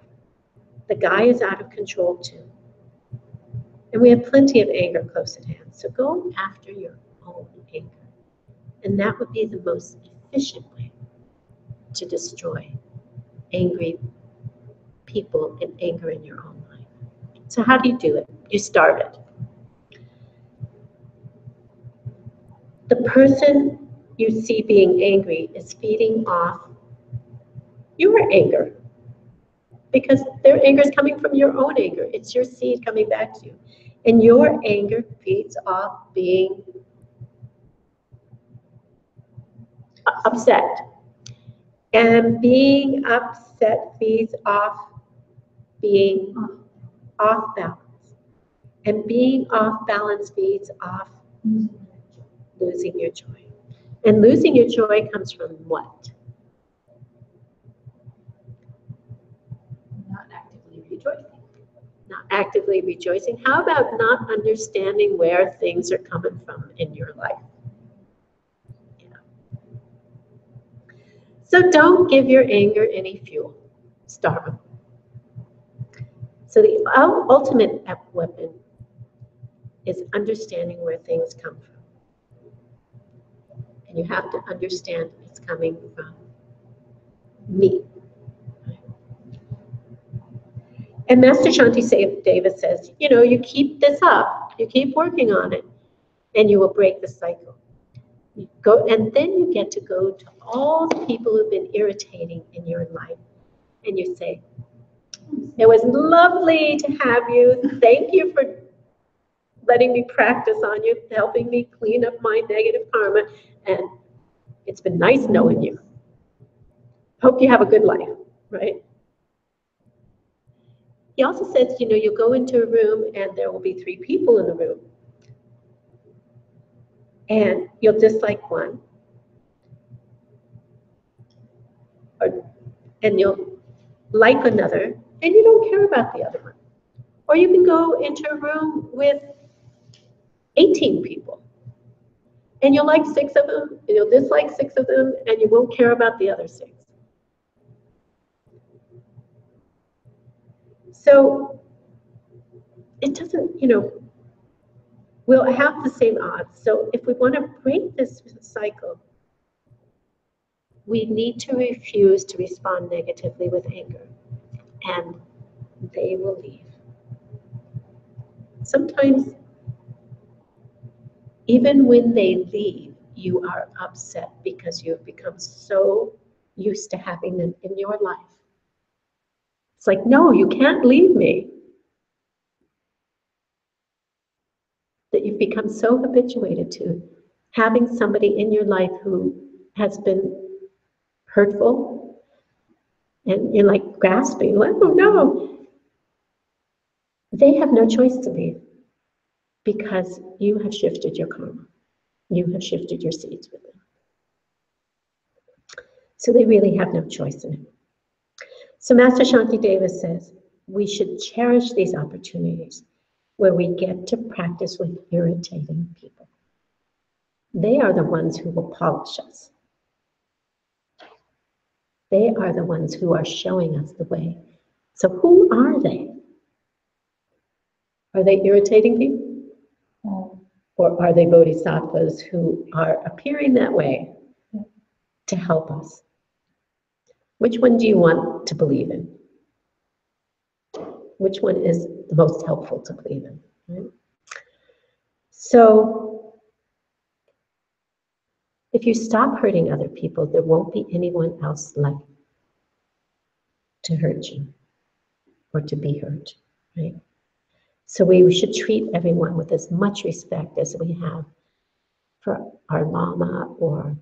The guy is out of control too. And we have plenty of anger close at hand. So go after your own anger. And that would be the most efficient way to destroy angry people and anger in your own life. So how do you do it? You start it. The person you see being angry is feeding off your anger, because their anger is coming from your own anger. It's your seed coming back to you. And your anger feeds off being upset. And being upset feeds off being off balance. And being off balance feeds off losing your joy. And losing your joy comes from what? Not actively rejoicing. Not actively rejoicing. How about not understanding where things are coming from in your life? Yeah. So don't give your anger any fuel. It's Dharma. So the ultimate weapon is understanding where things come from. And you have to understand it's coming from me. And Master Shanti David says, you know, you keep this up, you keep working on it, and you will break the cycle. You go, and then you get to go to all the people who've been irritating in your life, and you say, it was lovely to have you. Thank you for letting me practice on you, helping me clean up my negative karma, and it's been nice knowing you. Hope you have a good life, right? He also says, you know, you go into a room and there will be 3 people in the room. And you'll dislike one. And you'll like another, and you don't care about the other one. Or you can go into a room with 18 people. And you'll like 6 of them, and you'll dislike 6 of them, and you won't care about the other 6. So it doesn't, you know, we'll have the same odds. So if we want to break this cycle, we need to refuse to respond negatively with anger, and they will leave. Sometimes, even when they leave, you are upset because you have become so used to having them in your life. It's like, no, you can't leave me. That you've become so habituated to having somebody in your life who has been hurtful, and you're like grasping, like, oh no. They have no choice to leave because you have shifted your karma. You have shifted your seeds with them. So they really have no choice in it. So Master Shanti Davis says, we should cherish these opportunities where we get to practice with irritating people. They are the ones who will polish us. They are the ones who are showing us the way. So who are they? Are they irritating people? Or are they bodhisattvas who are appearing that way to help us? Which one do you want to believe in? which one is the most helpful to believe in, right? So if you stop hurting other people, there won't be anyone else left to hurt you or to be hurt, right? So we should treat everyone with as much respect as we have for our Lama or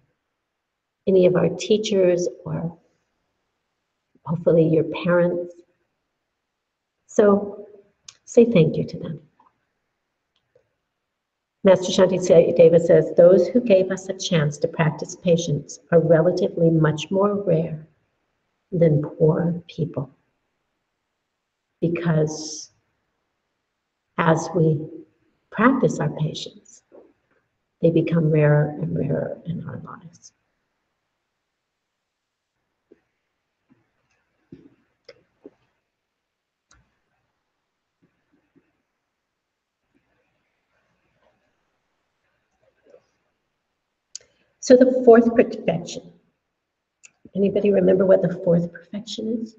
any of our teachers or hopefully your parents. So say thank you to them. Master Shanti David says, those who gave us a chance to practice patience are relatively much more rare than poor people. Because as we practice our patience, they become rarer and rarer in our lives. So the fourth perfection. Anybody remember what the fourth perfection is?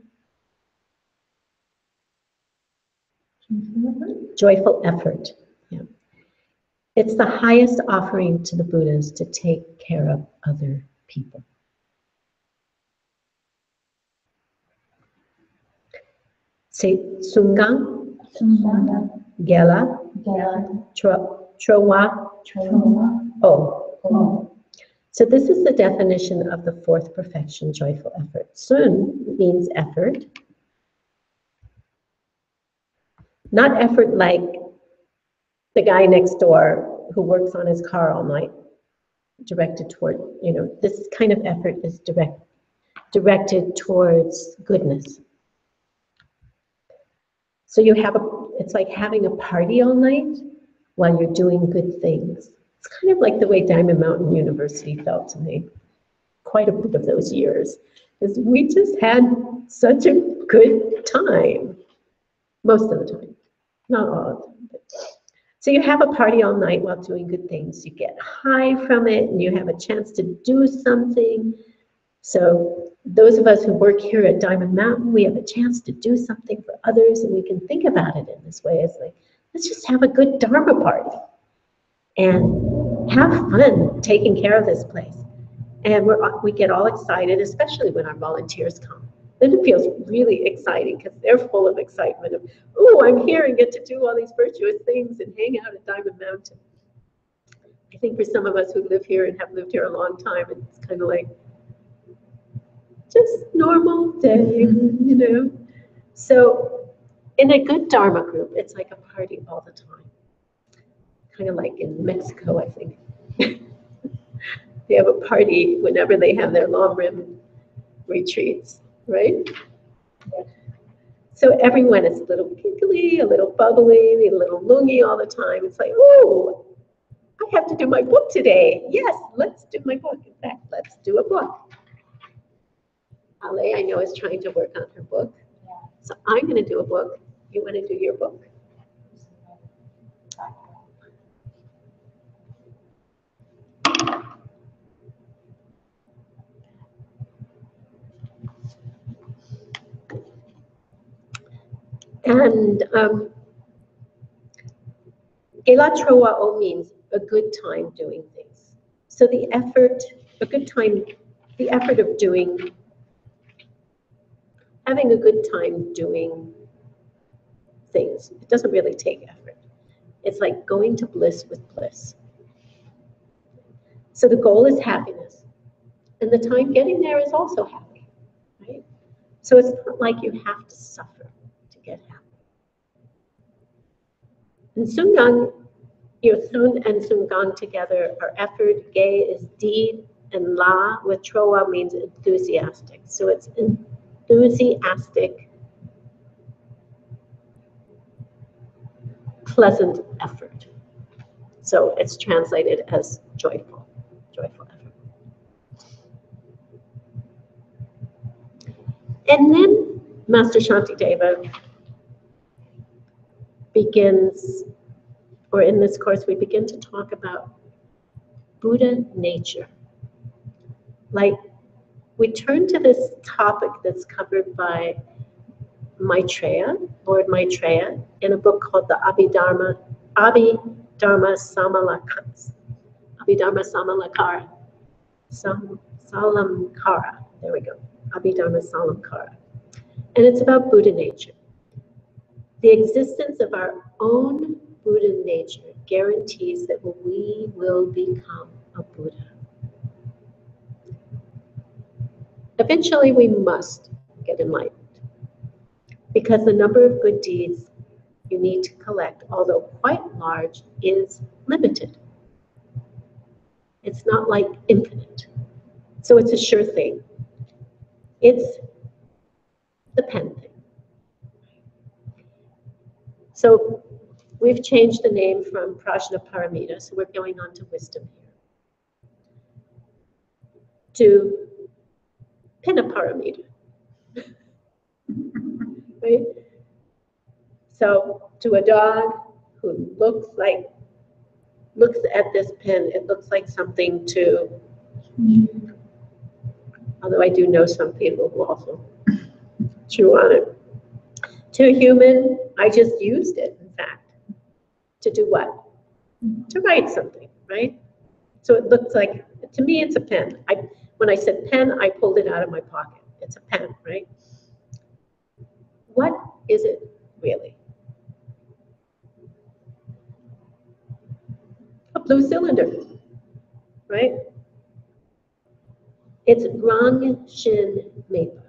Joyful effort. Yeah. It's the highest offering to the Buddhas to take care of other people. Say Sungang, Gela, Trowa, O. So this is the definition of the fourth perfection, joyful effort. Sun means effort. Not effort like the guy next door who works on his car all night, directed toward, this kind of effort is directed towards goodness. So it's like having a party all night while you're doing good things. It's kind of like the way Diamond Mountain University felt to me. Quite a bit of those years, is we just had such a good time. Most of the time, not all of the time. So you have a party all night while doing good things. You get high from it and you have a chance to do something. So those of us who work here at Diamond Mountain, we have a chance to do something for others, and we can think about it in this way. It's like, let's just have a good Dharma party and have fun taking care of this place. And we get all excited, especially when our volunteers come. Then it feels really exciting because they're full of excitement of, oh, I'm here and get to do all these virtuous things and hang out at Diamond Mountain. I think for some of us who live here and have lived here a long time, it's kind of like, just normal day, So in a good Dharma group, it's like a party all the time. Kind of like in Mexico, I think. They have a party whenever they have their long rim retreats, right? So everyone is a little giggly, a little bubbly, a little lungy all the time. It's like, oh, I have to do my book today. Yes, let's do my book. In fact, let's do a book. Ale, I know, is trying to work on her book. So I'm going to do a book. You want to do your book? And Gelatroa means a good time doing things. So the effort, a good time, the effort of having a good time doing things. It doesn't really take effort. It's like going to bliss with bliss. So the goal is happiness. And the time getting there is also happy, right? So it's not like you have to suffer to get happy. And Sungang, Sun and Sungang together are effort, Ge is deed, and La with Troa means enthusiastic. So it's enthusiastic, pleasant effort. So it's translated as joyful effort. And then Master Shanti David begins, or in this course, we begin to talk about Buddha nature. Like, we turn to this topic that's covered by Maitreya, Lord Maitreya, in a book called the Abhidharma Samalakara. Salamkara. There we go. Abhidharma Salamkara. And it's about Buddha nature. The existence of our own Buddha nature guarantees that we will become a Buddha. Eventually, we must get enlightened because the number of good deeds you need to collect, although quite large, is limited. It's not like infinite. So it's a sure thing. It's the pen thing. So we've changed the name from Prajnaparamita, so we're going on to wisdom here, to Pinaparamita. Right? So to a dog who looks at this pen, it looks like something to, although I do know some people who also chew on it. To a human, I just used it, in fact. To do what? To write something, right? So it looks like, to me, it's a pen. When I said pen, I pulled it out of my pocket. It's a pen, right? What is it really? A blue cylinder, right? It's Rang Shin Mepa.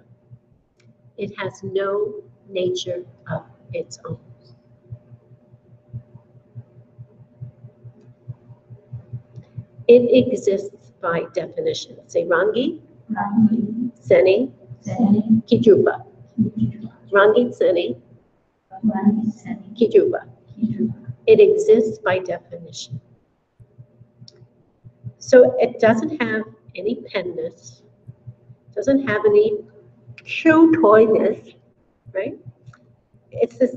It has no nature of its own. It exists by definition. Say Rangi, Seni, Kijuba. Rangi, Seni, Kijuba. It exists by definition. So it doesn't have any penness, doesn't have any shoe toyness, right? It's this,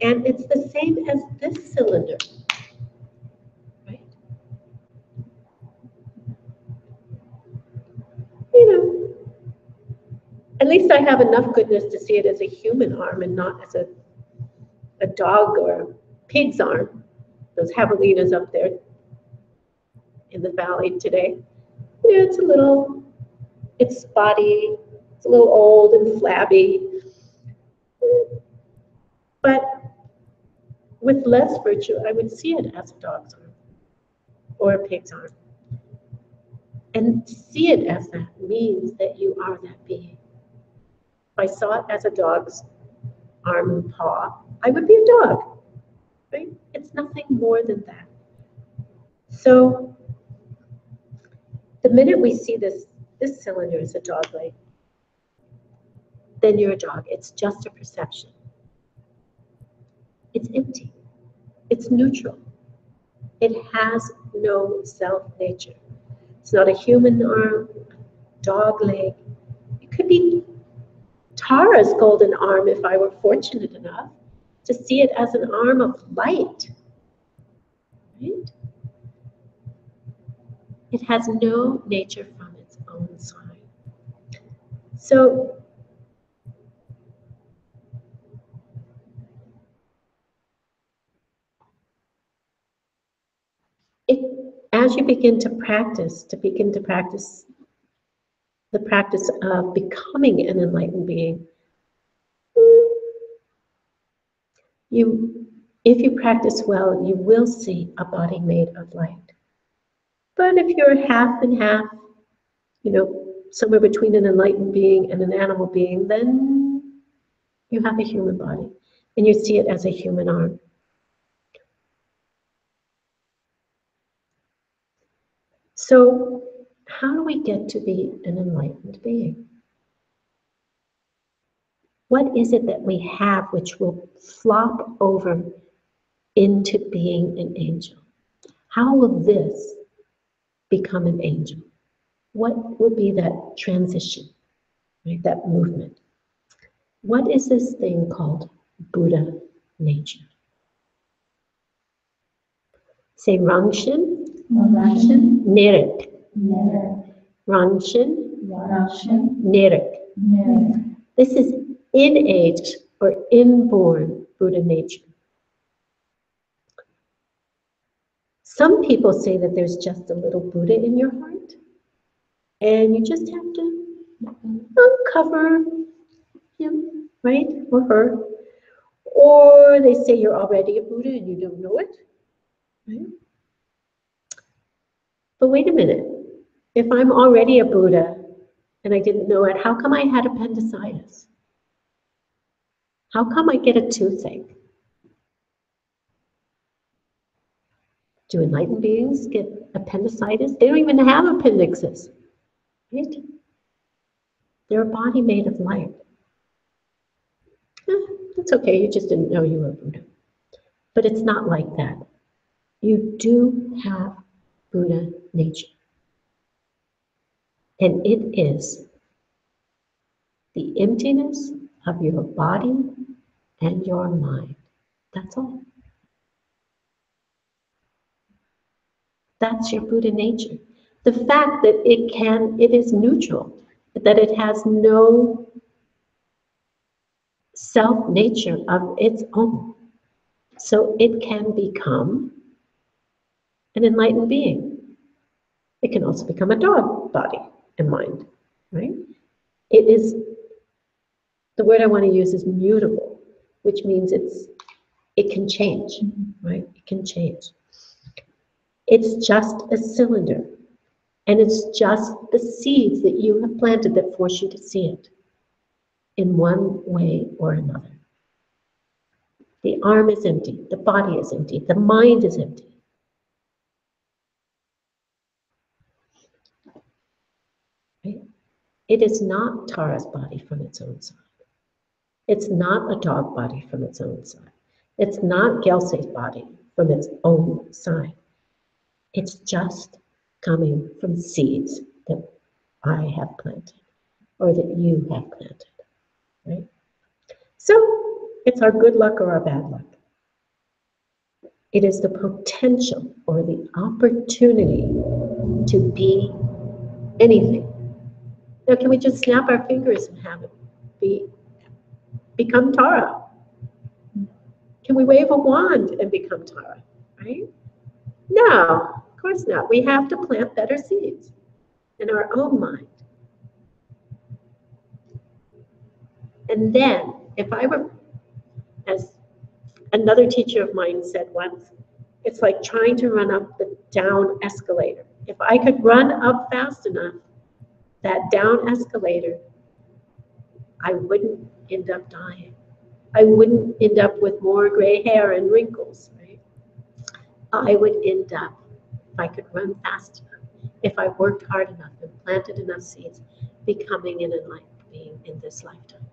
and it's the same as this cylinder, right? You know, at least I have enough goodness to see it as a human arm and not as a dog or a pig's arm. Those javelinas up there in the valley today. Yeah, it's spotty, it's a little old and flabby. But with less virtue, I would see it as a dog's arm or a pig's arm. And see it as that means that you are that being. If I saw it as a dog's arm and paw, I would be a dog, right? It's nothing more than that. So the minute we see this cylinder as a dog leg, then you're a dog. It's just a perception. It's empty. It's neutral. It has no self-nature. It's not a human arm, dog leg. It could be Tara's golden arm if I were fortunate enough to see it as an arm of light. Right? It has no nature from its own side. So as you begin to practice the practice of becoming an enlightened being, if you practice well, you will see a body made of light. But if you're half and half, somewhere between an enlightened being and an animal being, then you have a human body and you see it as a human arm. So how do we get to be an enlightened being? What is it that we have which will flop over into being an angel? How will this become an angel? What will be that transition, right? That movement? What is this thing called Buddha nature? Say Rangshin, Nirik. Rangshin, Nirik. This is in age or inborn Buddha nature. Some people say that there's just a little Buddha in your heart, and you just have to uncover him, right, or her. Or they say you're already a Buddha and you don't know it, right? But wait a minute. If I'm already a Buddha and I didn't know it, how come I had appendicitis? How come I get a toothache? Do enlightened beings get appendicitis? They don't even have appendixes, right? They're a body made of light. That's okay, you just didn't know you were a Buddha. But it's not like that. You do have Buddha nature. And it is the emptiness of your body and your mind. That's all. That's your Buddha nature. The fact that it is neutral, that it has no self-nature of its own. So it can become an enlightened being. It can also become a dog body and mind, right? It is, the word I want to use is mutable, which means it can change, right? It can change. It's just a cylinder, and it's just the seeds that you have planted that force you to see it in one way or another. The arm is empty, the body is empty, the mind is empty. Right? It is not Tara's body from its own side. It's not a dog body from its own side. It's not Gyelse's body from its own side. It's just coming from seeds that I have planted or that you have planted, right? So it's our good luck or our bad luck. It is the potential or the opportunity to be anything. Now, can we just snap our fingers and have it become Tara? Can we wave a wand and become Tara, right? No, of course not. We have to plant better seeds in our own mind. And then, if I were, as another teacher of mine said once, it's like trying to run up the down escalator. If I could run up fast enough, that down escalator, I wouldn't end up dying. I wouldn't end up with more gray hair and wrinkles, right? I would end up, if I could run fast enough, if I worked hard enough and planted enough seeds, becoming an enlightened being in this lifetime.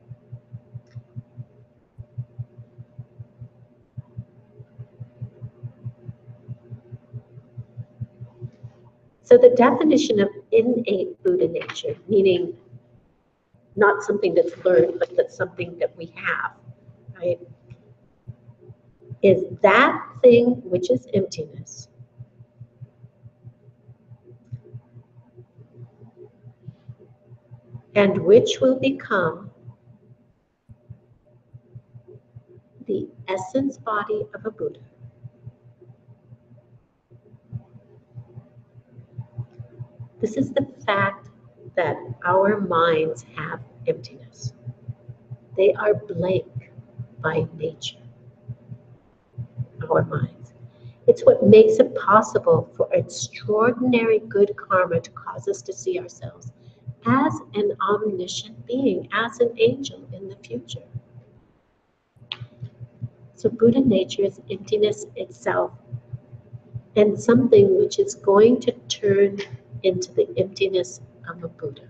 So the definition of innate Buddha nature, meaning not something that's learned, but that's something that we have, right? Is that thing which is emptiness. And which will become the essence body of a Buddha. This is the fact that our minds have emptiness. They are blank by nature, our minds. It's what makes it possible for extraordinary good karma to cause us to see ourselves as an omniscient being, as an angel in the future. So Buddha nature is emptiness itself, and something which is going to turn into the emptiness of a Buddha.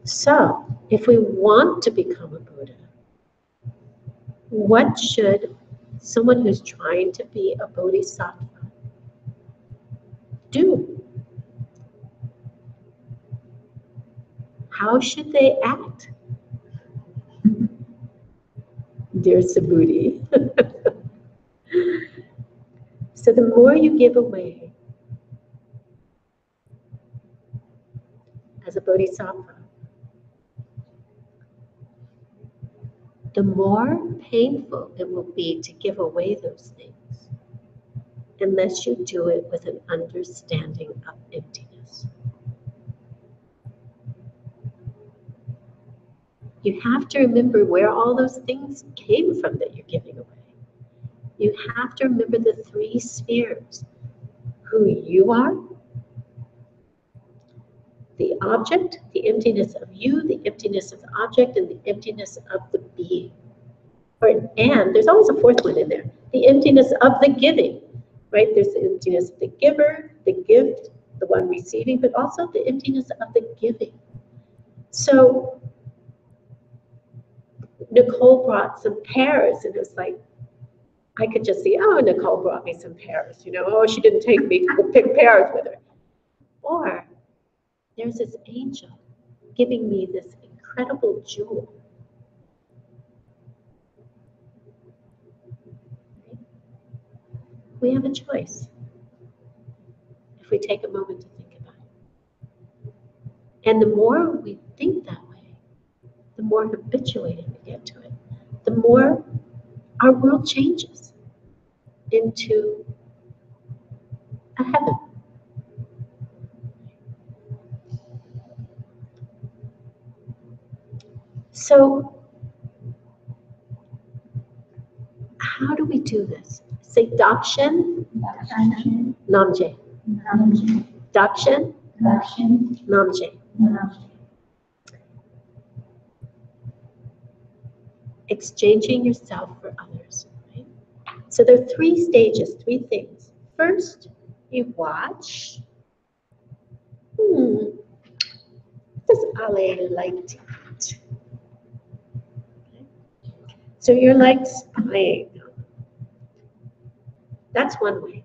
So, if we want to become a Buddha, what should someone who's trying to be a Bodhisattva do? How should they act? Dear Subhuti. So the more you give away, as a bodhisattva, the more painful it will be to give away those things, unless you do it with an understanding of emptiness. You have to remember where all those things came from that you're giving away. You have to remember the three spheres: who you are, the object, the emptiness of you, the emptiness of the object, and the emptiness of the being. And there's always a fourth one in there, the emptiness of the giving, right? There's the emptiness of the giver, the gift, the one receiving, but also the emptiness of the giving. So Nicole brought some pears, and it was like, I could just see, oh, Nicole brought me some pears, you know, oh, she didn't take me to pick pears with her. Or there's this angel giving me this incredible jewel. We have a choice if we take a moment to think about it. And the more we think that way, the more habituated we get to it, the more our world changes into a heaven. So, how do we do this? Say Dakshin, Namje. Dakshin, Namje. Exchanging yourself for others. Right? So there are three stages, three things. First, you watch. What does Ale like to eat? Okay. So you're like spying. That's one way.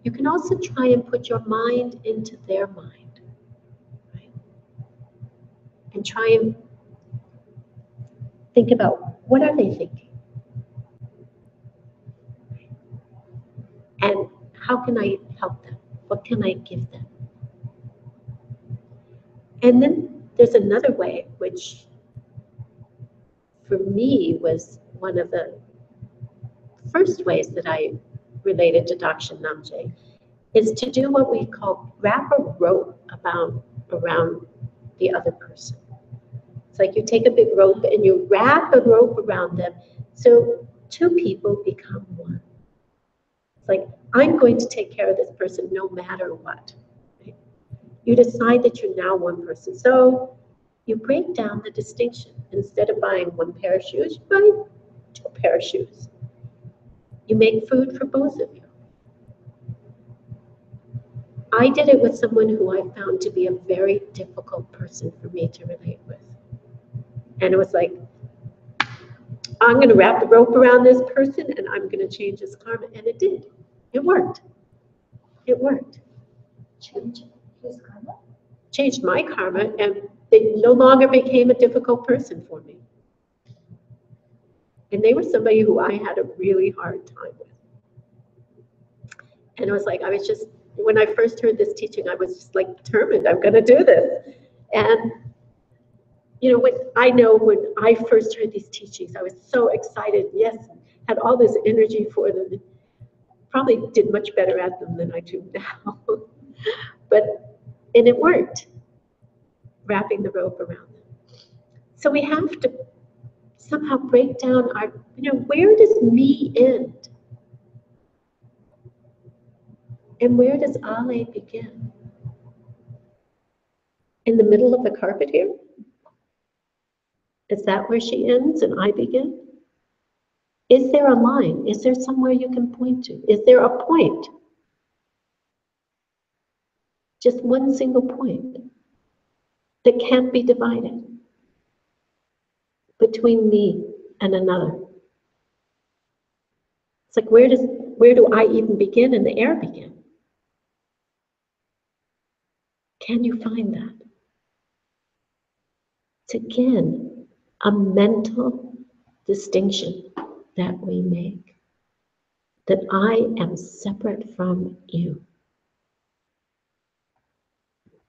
You can also try and put your mind into their mind, right? And try and think about, what are they thinking? And how can I help them? What can I give them? And then there's another way, which for me was one of the first ways that I related to Dakshin Namje, is to do what we call wrap a rope around the other person. It's like you take a big rope and you wrap a rope around them, so two people become one. It's like, I'm going to take care of this person no matter what. Right? You decide that you're now one person. So you break down the distinction. Instead of buying one pair of shoes, you buy two pair of shoes. You make food for both of you. I did it with someone who I found to be a very difficult person for me to relate with. And it was like, I'm going to wrap the rope around this person and I'm going to change his karma. And it did. It worked. It worked. Change his karma? Changed my karma, and they no longer became a difficult person for me. And they were somebody who I had a really hard time with. And it was like, when I first heard this teaching, I was just like determined, I'm going to do this. And, you know, when I first heard these teachings, I was so excited, yes, had all this energy for them. Probably did much better at them than I do now. And it worked, wrapping the rope around them. So we have to somehow break down where does me end? And where does Ale begin? In the middle of the carpet here? Is that where she ends and I begin? Is there a line? Is there somewhere you can point to? Is there a point? Just one single point that can't be divided between me and another. It's like, where do I even begin and the air begin? Can you find that? It's again a mental distinction that we make, that I am separate from you.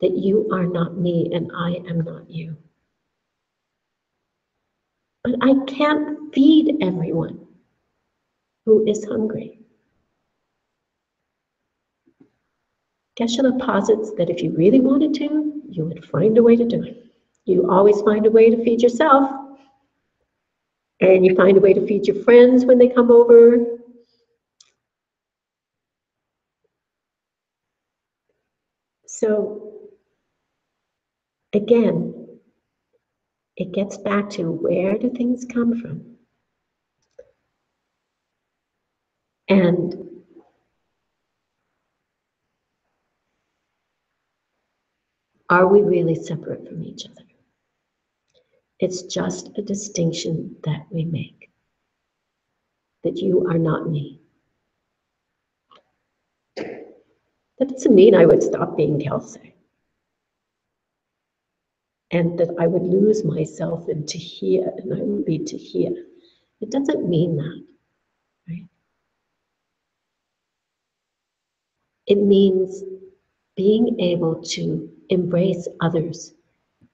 that you are not me and I am not you. But I can't feed everyone who is hungry. Geshe-la posits that if you really wanted to, you would find a way to do it. You always find a way to feed yourself, and you find a way to feed your friends when they come over. So, again, it gets back to where do things come from? And are we really separate from each other? It's just a distinction that we make, that you are not me. That doesn't mean I would stop being Gyelse, and that I would lose myself into here and I would be to here. It doesn't mean that, right? It means being able to embrace others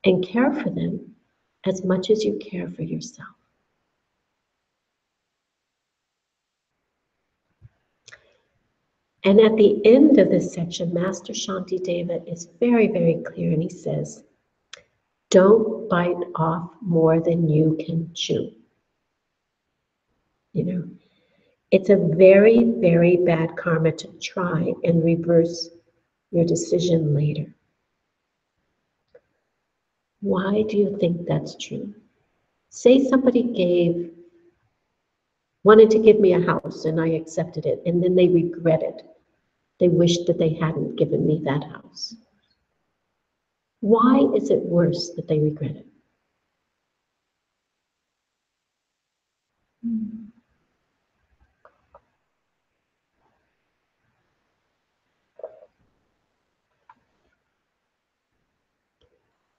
and care for them as much as you care for yourself. And at the end of this section, Master Shanti David is very, very clear, and he says, don't bite off more than you can chew. You know, it's a very, very bad karma to try and reverse your decision later. Why do you think that's true? Say somebody wanted to give me a house and I accepted it, and then they regret it. They wish that they hadn't given me that house. Why is it worse that they regret it?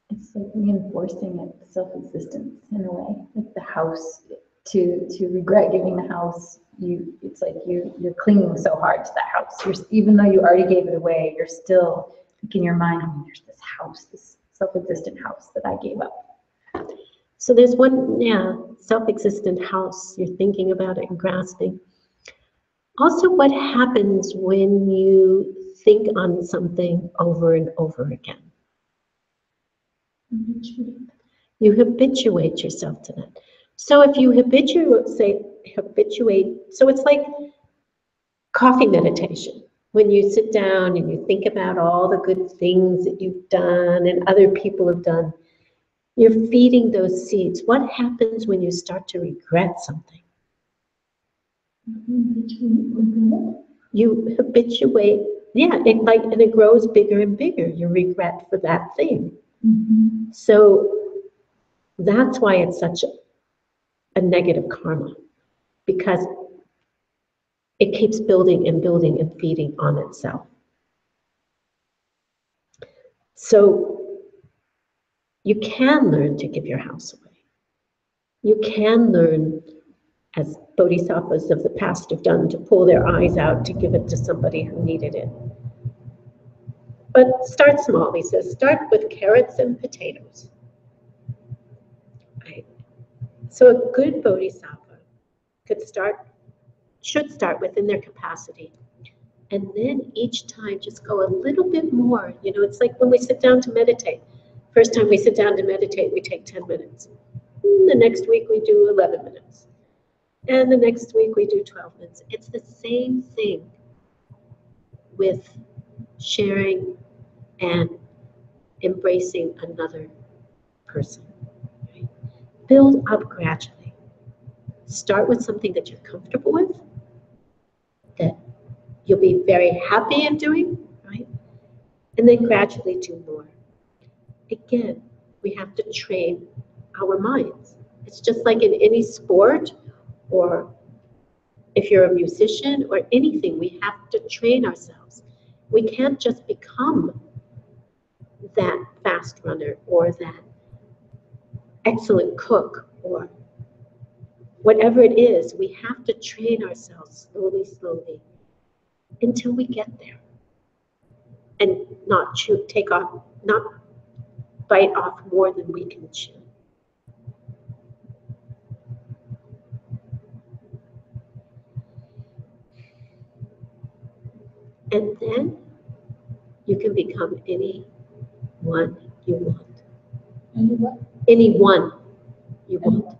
It's like reinforcing its self-existence in a way. Like the house, to regret giving the house, it's like you're clinging so hard to that house. Even though you already gave it away, you're still in your mind, oh, there's this house, this self-existent house that I gave up. So there's one, self-existent house. You're thinking about it and grasping. Also, what happens when you think on something over and over again? You habituate yourself to that. So if you habituate, so it's like coffee meditation. When you sit down and you think about all the good things that you've done and other people have done, you're feeding those seeds. What happens when you start to regret something? You habituate, and it grows bigger and bigger, your regret for that thing. Mm-hmm. So that's why it's such a negative karma, because it keeps building and building and feeding on itself. So you can learn to give your house away. You can learn, as bodhisattvas of the past have done, to pull their eyes out to give it to somebody who needed it. But start small, he says. Start with carrots and potatoes. Right? So a good bodhisattva should start within their capacity. And then each time just go a little bit more. You know, it's like when we sit down to meditate. First time we sit down to meditate, we take 10 minutes. The next week we do 11 minutes. And the next week we do 12 minutes. It's the same thing with sharing and embracing another person. Right? Build up gradually. Start with something that you're comfortable with, that you'll be very happy in doing, right? And then gradually do more. Again, we have to train our minds. It's just like in any sport, or if you're a musician or anything, we have to train ourselves. We can't just become that fast runner or that excellent cook or whatever it is. We have to train ourselves slowly, slowly until we get there. and not bite off more than we can chew. And then you can become anyone you want. Anyone? Anyone you want.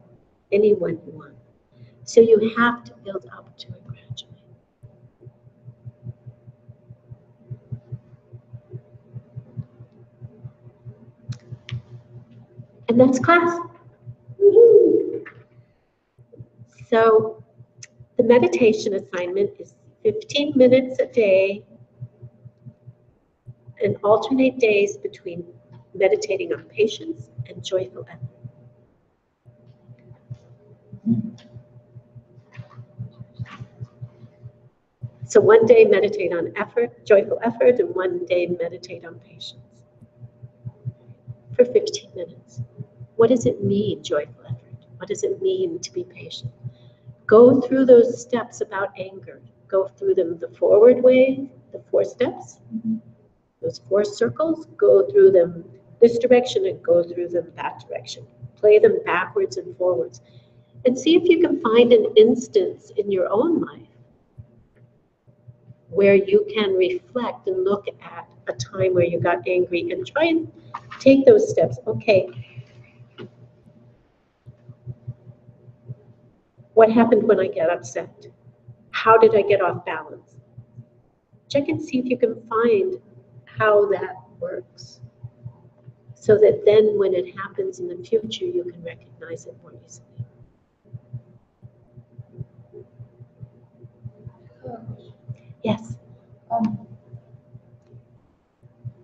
Anyone you want. So you have to build up to it gradually. And that's class. Woo-hoo. So the meditation assignment is 15 minutes a day and alternate days between meditating on patience and joyful effort. So one day meditate on effort, joyful effort, and one day meditate on patience for 15 minutes. What does it mean, joyful effort? What does it mean to be patient? Go through those steps about anger. Go through them the forward way, the 4 steps, those 4 circles. Go through them this direction and go through them that direction. Play them backwards and forwards. And see if you can find an instance in your own life where you can reflect and look at a time where you got angry and try and take those steps. Okay, what happened when I get upset? How did I get off balance? Check and see if you can find how that works, so that then when it happens in the future, you can recognize it more easily. Yes.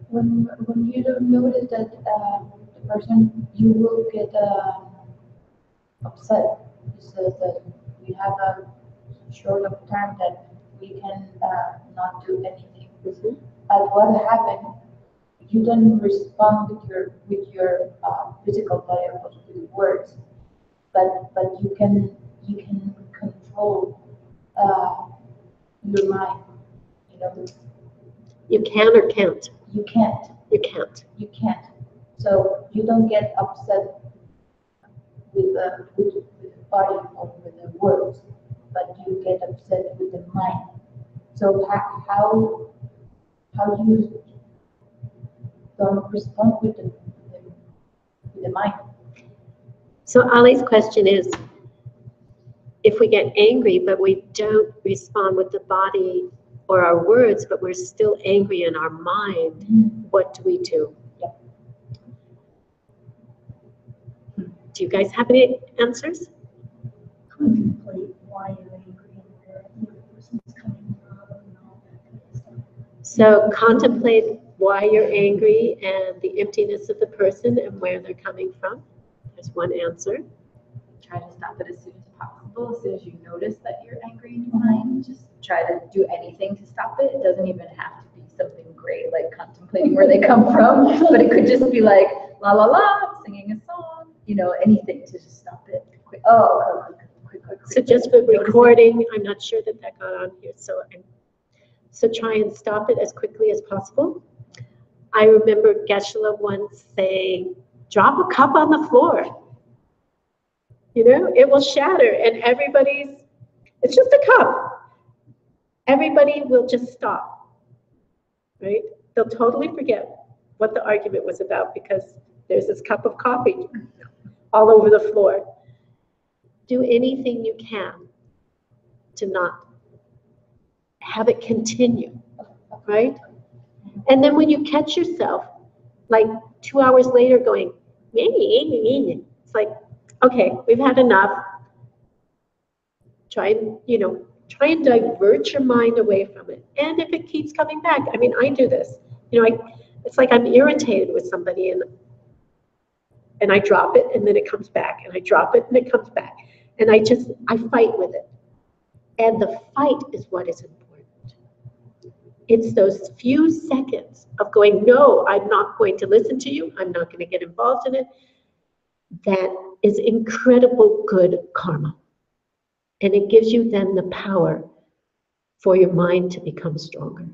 When you don't notice that the person, you will get upset. You said that we have a short of time that we can not do anything. But what happened? You don't respond with your physical body or with words, but you can control your mind. You know. You can or can't? You can't. You can't. You can't. So you don't get upset with the body or with the words, but you get upset with the mind. So how you don't respond with the mind? So Ali's question is, if we get angry but we don't respond with the body or our words, but we're still angry in our mind, what do we do? Yeah. Do you guys have any answers? Contemplate why you're angry and where the person's coming from and all that kind of stuff. So contemplate why you're angry and the emptiness of the person and where they're coming from. There's one answer. Try to stop it as soon as possible. As soon as you notice that you're angry in your mind, just try to do anything to stop it. It doesn't even have to be something great like contemplating where they come from, but it could just be like la la la, I'm singing a song, you know, anything to just stop it. Quick. Oh, quick. So just for recording, I'm not sure that got on here, so try and stop it as quickly as possible. I remember Gyelse once saying, drop a cup on the floor. You know, it will shatter, and it's just a cup. Everybody will just stop, right? They'll totally forget what the argument was about because there's this cup of coffee all over the floor. Do anything you can to not have it continue, right? And then when you catch yourself, like 2 hours later going, it's like, okay, we've had enough. Try and divert your mind away from it. And if it keeps coming back, I mean, I do this. It's like I'm irritated with somebody and I drop it and then it comes back, and I drop it and it comes back. And I fight with it. And the fight is what is important. It's those few seconds of going, no, I'm not going to listen to you. I'm not going to get involved in it. That is incredible good karma. And it gives you then the power for your mind to become stronger.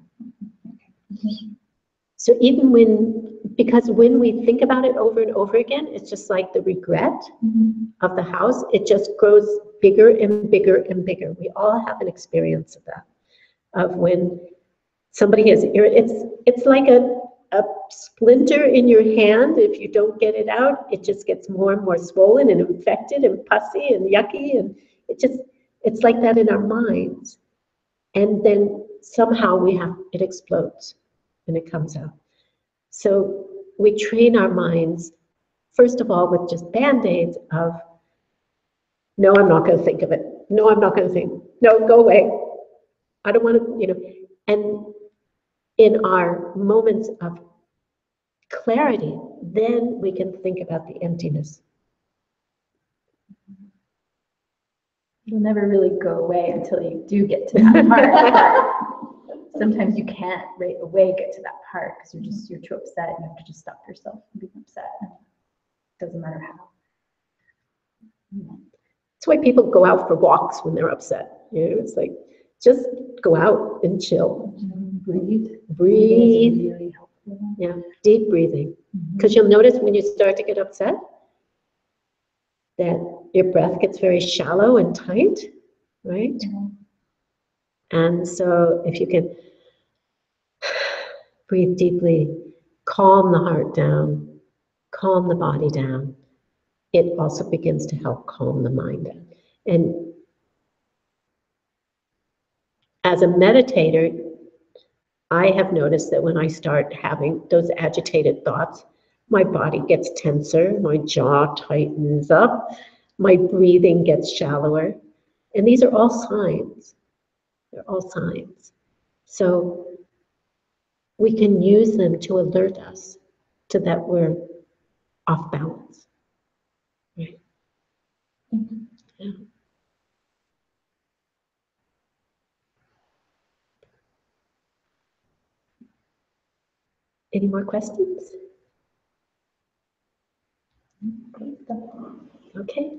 So even because when we think about it over and over again, it's just like the regret of the house. It just grows bigger and bigger and bigger. We all have an experience of that, of when somebody has, it's like a splinter in your hand. If you don't get it out, it just gets more and more swollen and infected and pussy and yucky. And it's like that in our minds. And then somehow it explodes and it comes out. So we train our minds, first of all, with just Band-Aids of, no, I'm not going to think of it. No, I'm not going to think. No, go away. I don't want to, and in our moments of clarity, then we can think about the emptiness. It'll never really go away until you do get to that part. Sometimes you can't right away get to that part because you're too upset and you have to just stop yourself from being upset. It doesn't matter how. That's why people go out for walks when they're upset. It's like, just go out and chill. Breathe. Really helpful. Yeah, deep breathing. Because you'll notice when you start to get upset that your breath gets very shallow and tight, right? And so if you can breathe deeply, calm the heart down, calm the body down, it also begins to help calm the mind down. And as a meditator, I have noticed that when I start having those agitated thoughts, my body gets tenser, my jaw tightens up, my breathing gets shallower. And these are all signs. They're all signs. So we can use them to alert us to that we're off balance. Right? Yeah. Any more questions? Okay.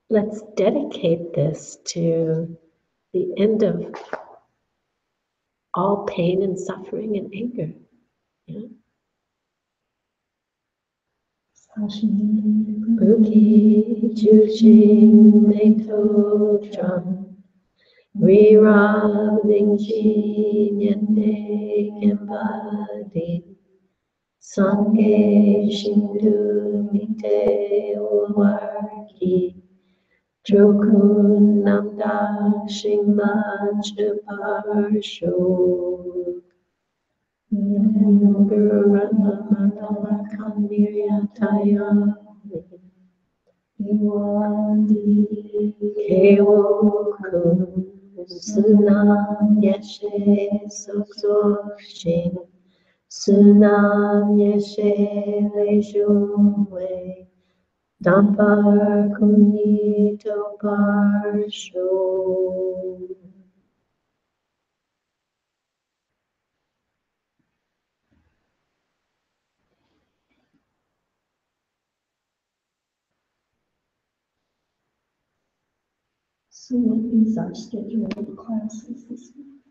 Let's dedicate this to the end of all pain and suffering and anger. Yeah. Uki Chushin Meto Drum Rira Vingchi Nyente Kembadi Sange Shindu Mite Uwarki Jokun Namda Shingman Chuparsho Kewokun Sunam Yeshe Soksoshin Sunam Yeshe Lejungwe Dampar Kunito Parsho. So what is our schedule of classes this week?